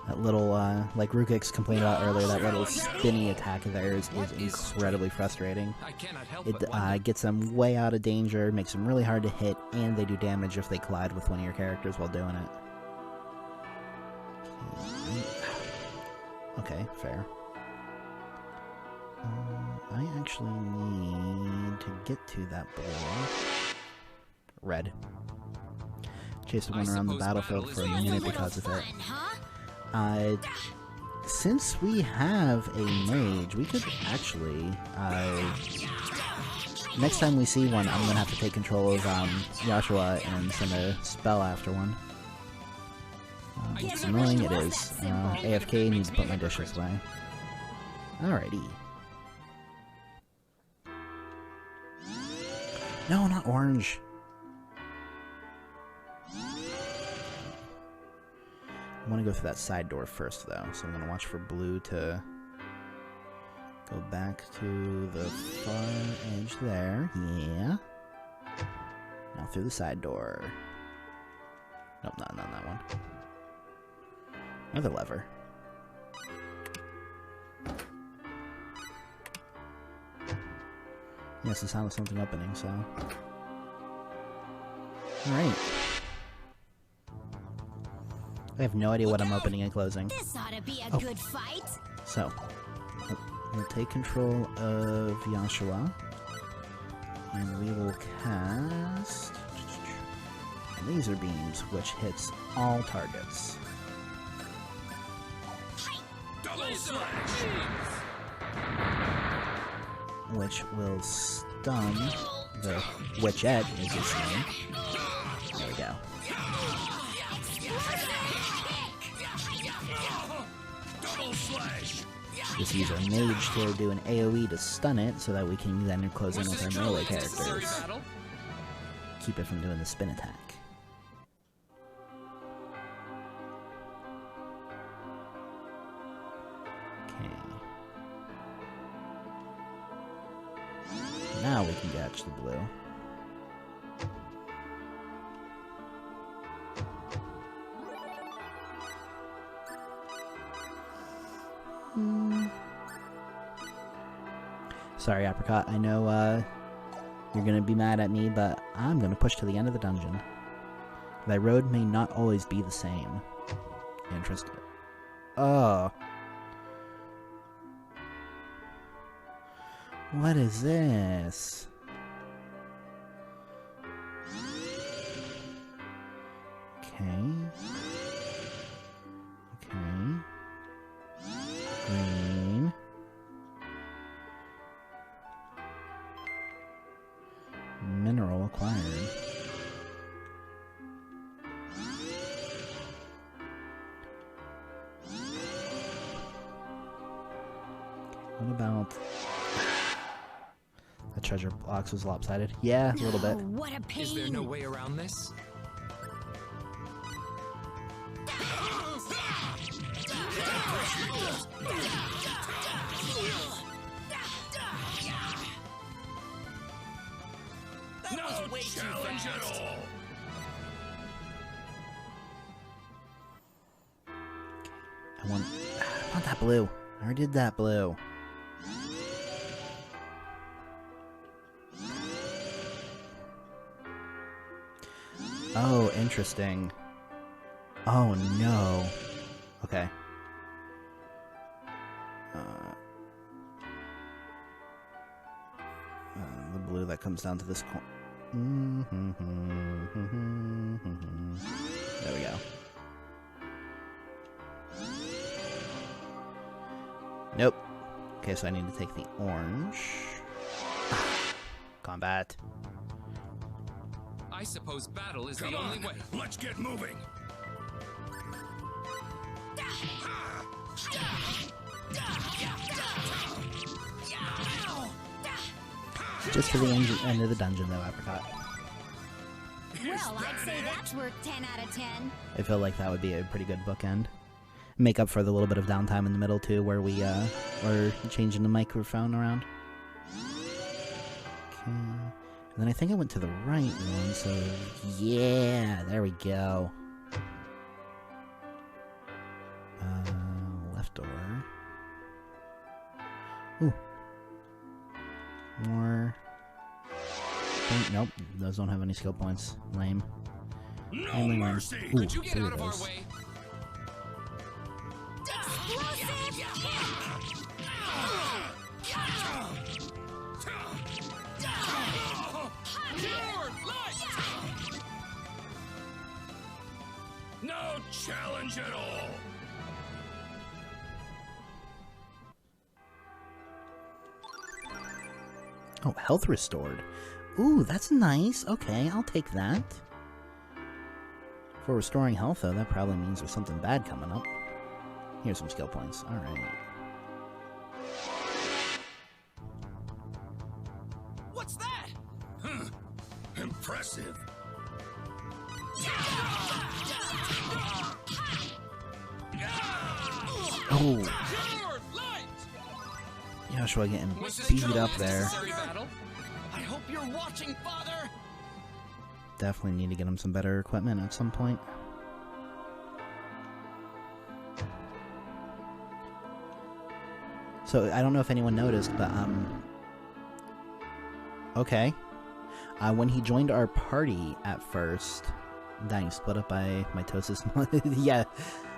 That little, like Rukix complained about earlier, that little spinny attack of theirs is incredibly frustrating. I cannot help It but wonder. gets them way out of danger, makes them really hard to hit, and they do damage if they collide with one of your characters while doing it. Okay, fair. I actually need to get to that blue. Red. Chase the one around the battlefield for a minute because of it. Since we have a mage, we could actually, next time we see one, I'm gonna have to take control of, Joshua and send a spell after one. It's annoying, it is. AFK needs to put my dishes away. Alrighty. No, not orange. I want to go through that side door first, though, so I'm going to watch for blue to go back to the far edge there. Yeah. Now through the side door. Nope, not on that one. Another lever. Yes, the sound of something opening, so... Alright. I have no idea what I'm opening and closing. This ought to be a good fight. So, we'll take control of Joshua, and we will cast laser beams, which hits all targets. Double slash! Which will stun the witchette, is its name. There we go. Double slash! Just use our mage to do an AoE to stun it, so that we can then close in with our melee characters. Keep it from doing the spin attack. Okay. catch the blue. Sorry, Apricot. I know you're gonna be mad at me, but I'm gonna push to the end of the dungeon. Thy road may not always be the same. Interesting. Oh. What is this? Okay. Okay. Green. Mineral acquired. What about... The treasure box was lopsided? Yeah, a little bit. What a pain! Is there no way around this? No challenge at all. I want that blue. I already did that blue. Oh, interesting. Oh no. Okay. The blue that comes down to this corner. There we go. Nope. Okay, so I need to take the orange. Combat. I suppose battle is Come the only on, way. let's get moving. Just to the end of the dungeon, though, Apricot. Well, I'd say that's worth 10 out of 10. I feel like that would be a pretty good bookend. Make up for the little bit of downtime in the middle, too, where we were changing the microphone around. Okay. And then I think I went to the right one, so yeah, there we go. Left door. Ooh. More. Nope, those don't have any skill points. Lame. No mercy. Ooh, Could you get out of our those. way? No challenge at all. Oh, health restored. Ooh, that's nice. Okay, I'll take that. For restoring health, though, that probably means there's something bad coming up. Here's some skill points. Alright. What's that? Impressive. Oh! Joshua getting Was this beat truly up a there. necessary battle? I hope you're watching, Father! Definitely need to get him some better equipment at some point. So, I don't know if anyone noticed, but, okay. When he joined our party at first... Dang, split up by mitosis. Yeah.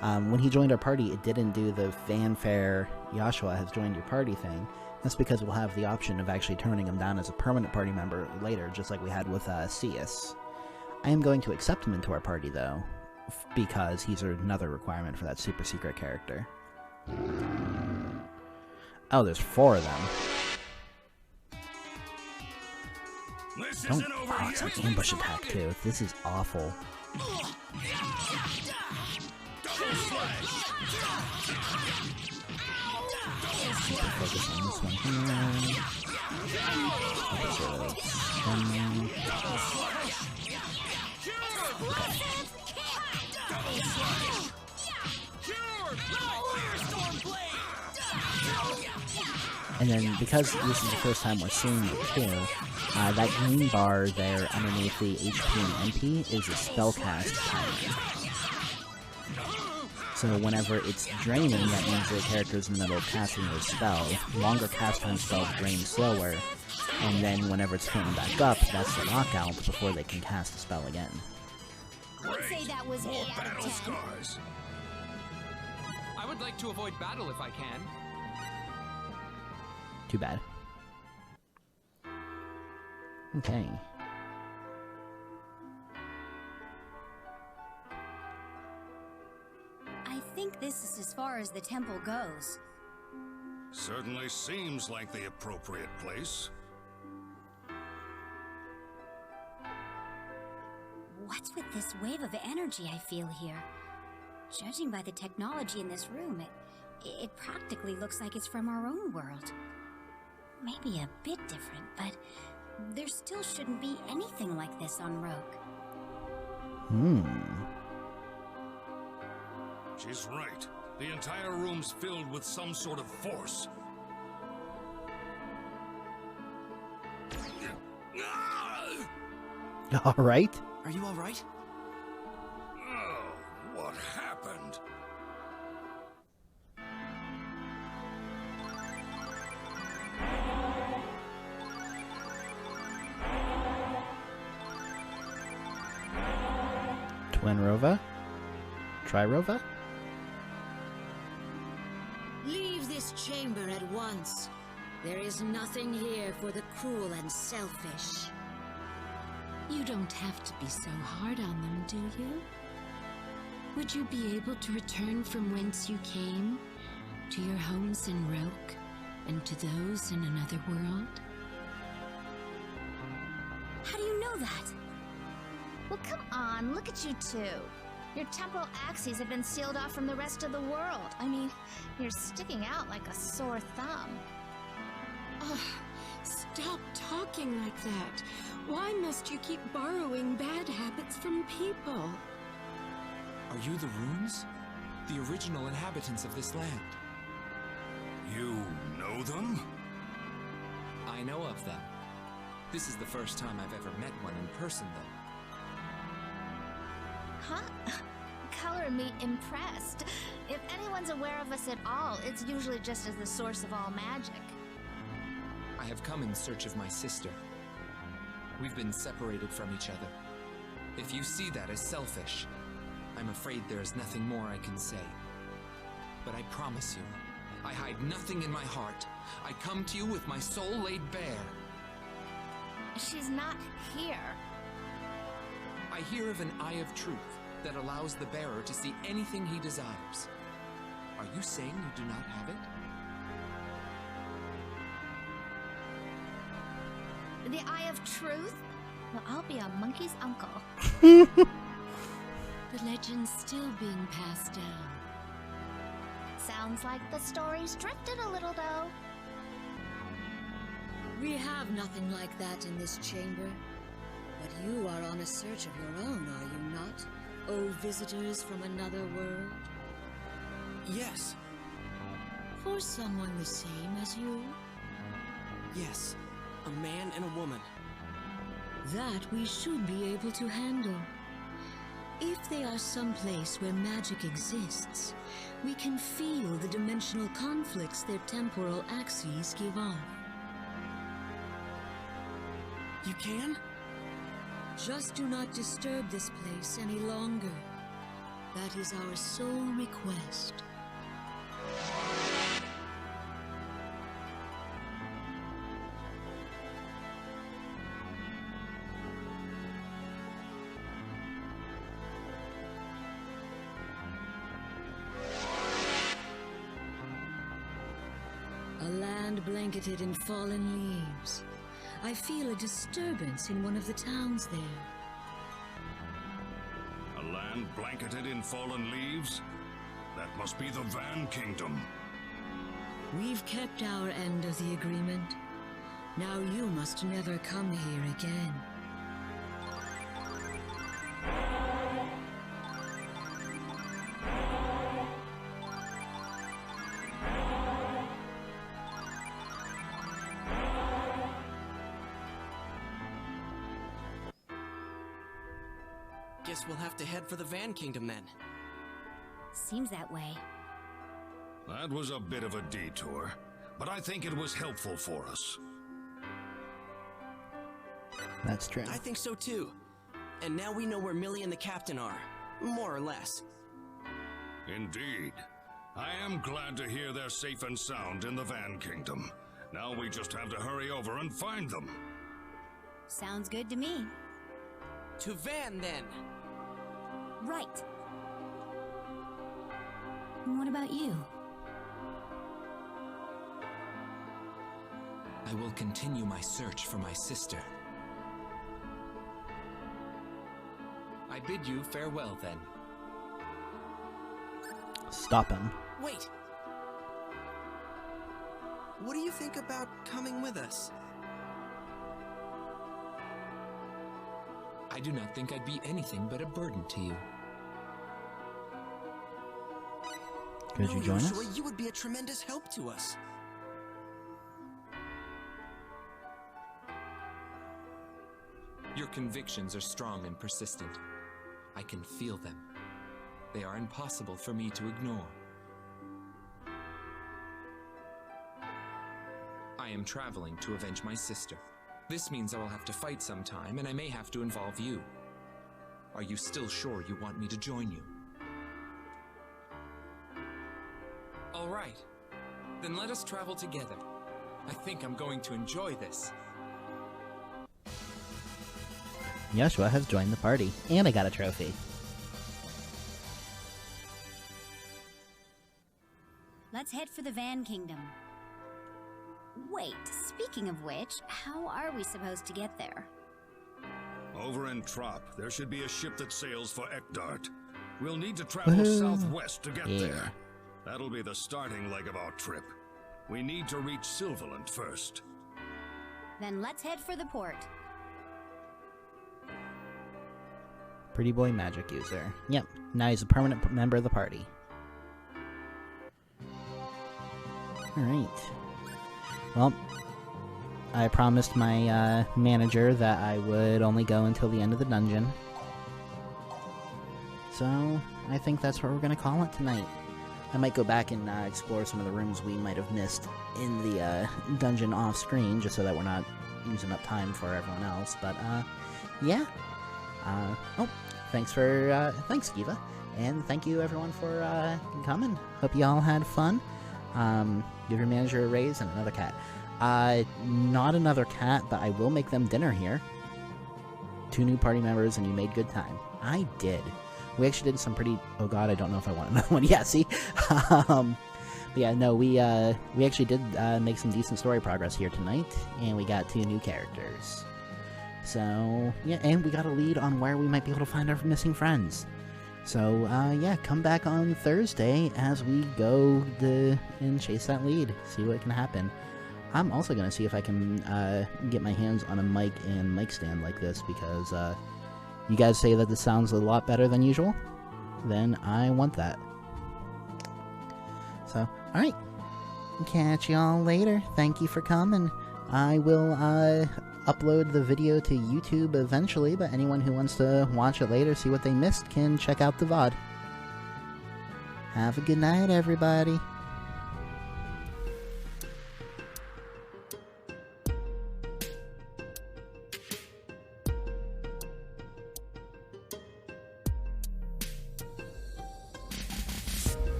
When he joined our party, it didn't do the fanfare Joshua has joined your party thing. That's because we'll have the option of actually turning him down as a permanent party member later, just like we had with Cius. I am going to accept him into our party, though, because he's another requirement for that super secret character. Oh, there's 4 of them. This Don't. isn't over Oh, it's yet. an ambush attack, too. This is awful. Focus on this one here. And then, because this is the first time we're seeing the kill, That green bar there underneath the HP and MP is a spellcast timer. So whenever it's draining, that means the character's in the middle of casting their spell. Longer cast time spells drain slower, and then whenever it's filling back up, that's the knockout before they can cast the spell again. I'd say that was More 8 out battle of 10. scars. I would like to avoid battle if I can. Too bad. Okay. I think this is as far as the temple goes. Certainly seems like the appropriate place. What's with this wave of energy I feel here? Judging by the technology in this room, it practically looks like it's from our own world. Maybe a bit different, but there still shouldn't be anything like this on Rogue. She's right. The entire room's filled with some sort of force. Alright. Are you alright? Oh, what happened? Twin Rova? Tri-Rova? Leave this chamber at once. There is nothing here for the cruel and selfish. You don't have to be so hard on them, do you? Would you be able to return from whence you came? To your homes in Roke, and to those in another world? How do you know that? Well, come on, look at you two. Your temporal axes have been sealed off from the rest of the world. I mean, you're sticking out like a sore thumb. Ugh, stop talking like that. Why must you keep borrowing bad habits from people? Are you the runes? The original inhabitants of this land? You know them? I know of them. This is the first time I've ever met one in person, though. Huh? Color me impressed. If anyone's aware of us at all, it's usually just as the source of all magic. I have come in search of my sister. We've been separated from each other. If you see that as selfish, I'm afraid there is nothing more I can say. But I promise you, I hide nothing in my heart. I come to you with my soul laid bare. She's not here. I hear of an eye of truth that allows the bearer to see anything he desires. Are you saying you do not have it? The Eye of Truth? Well, I'll be a monkey's uncle. The legend's still being passed down. Sounds like the story's drifted a little, though. We have nothing like that in this chamber. But you are on a search of your own, are you not? O visitors from another world? Yes. For someone the same as you? Yes. A man and a woman. That we should be able to handle. If they are someplace where magic exists, we can feel the dimensional conflicts their temporal axes give off. You can? Just do not disturb this place any longer. That is our sole request. A land blanketed in fallen leaves. I feel a disturbance in one of the towns there. A land blanketed in fallen leaves? That must be the Van Kingdom. We've kept our end of the agreement. Now you must never come here again. guess we'll have to head for the Van Kingdom then. Seems that way. That was a bit of a detour, but I think it was helpful for us. That's true. I think so too. And now we know where Millie and the captain are. More or less. Indeed. I am glad to hear they're safe and sound in the Van Kingdom. Now we just have to hurry over and find them. Sounds good to me. To Van, then. Right. What about you? I will continue my search for my sister. I bid you farewell, then. Stop him. Wait. What do you think about coming with us? I do not think I'd be anything but a burden to you. Could you join us? Usually you would be a tremendous help to us. Your convictions are strong and persistent. I can feel them. They are impossible for me to ignore. I am traveling to avenge my sister. This means I will have to fight sometime, and I may have to involve you. Are you still sure you want me to join you? All right. Then let us travel together. I think I'm going to enjoy this. Yeshua has joined the party, and I got a trophy. Let's head for the Van Kingdom. Wait, speaking of which, how are we supposed to get there? Over in Trop, there should be a ship that sails for Ekdart. We'll need to travel Woohoo. southwest to get Yeah. there. That'll be the starting leg of our trip. We need to reach Sylvaland first. Then let's head for the port. Pretty boy magic user. Yep, now he's a permanent member of the party. Alright. Well, I promised my manager that I would only go until the end of the dungeon. So, I think that's what we're going to call it tonight. I might go back and explore some of the rooms we might have missed in the dungeon off-screen, just so that we're not using up time for everyone else. But, yeah. Thanks Kiva. And thank you everyone for coming. Hope you all had fun. Give your manager a raise and another cat. Not another cat, but I will make them dinner here. 2 new party members, and you made good time. I did. We actually did some pretty... Oh god, I don't know if I want another one. Yeah, see? But yeah, no, we actually did make some decent story progress here tonight, and we got 2 new characters. So, yeah, and we got a lead on where we might be able to find our missing friends. So, yeah, come back on Thursday as we go and chase that lead, see what can happen. I'm also going to see if I can get my hands on a mic and mic stand like this, because you guys say that this sounds a lot better than usual, then I want that. So, alright, catch y'all later. Thank you for coming. I will upload the video to YouTube eventually, but anyone who wants to watch it later, see what they missed, can check out the VOD. Have a good night, everybody.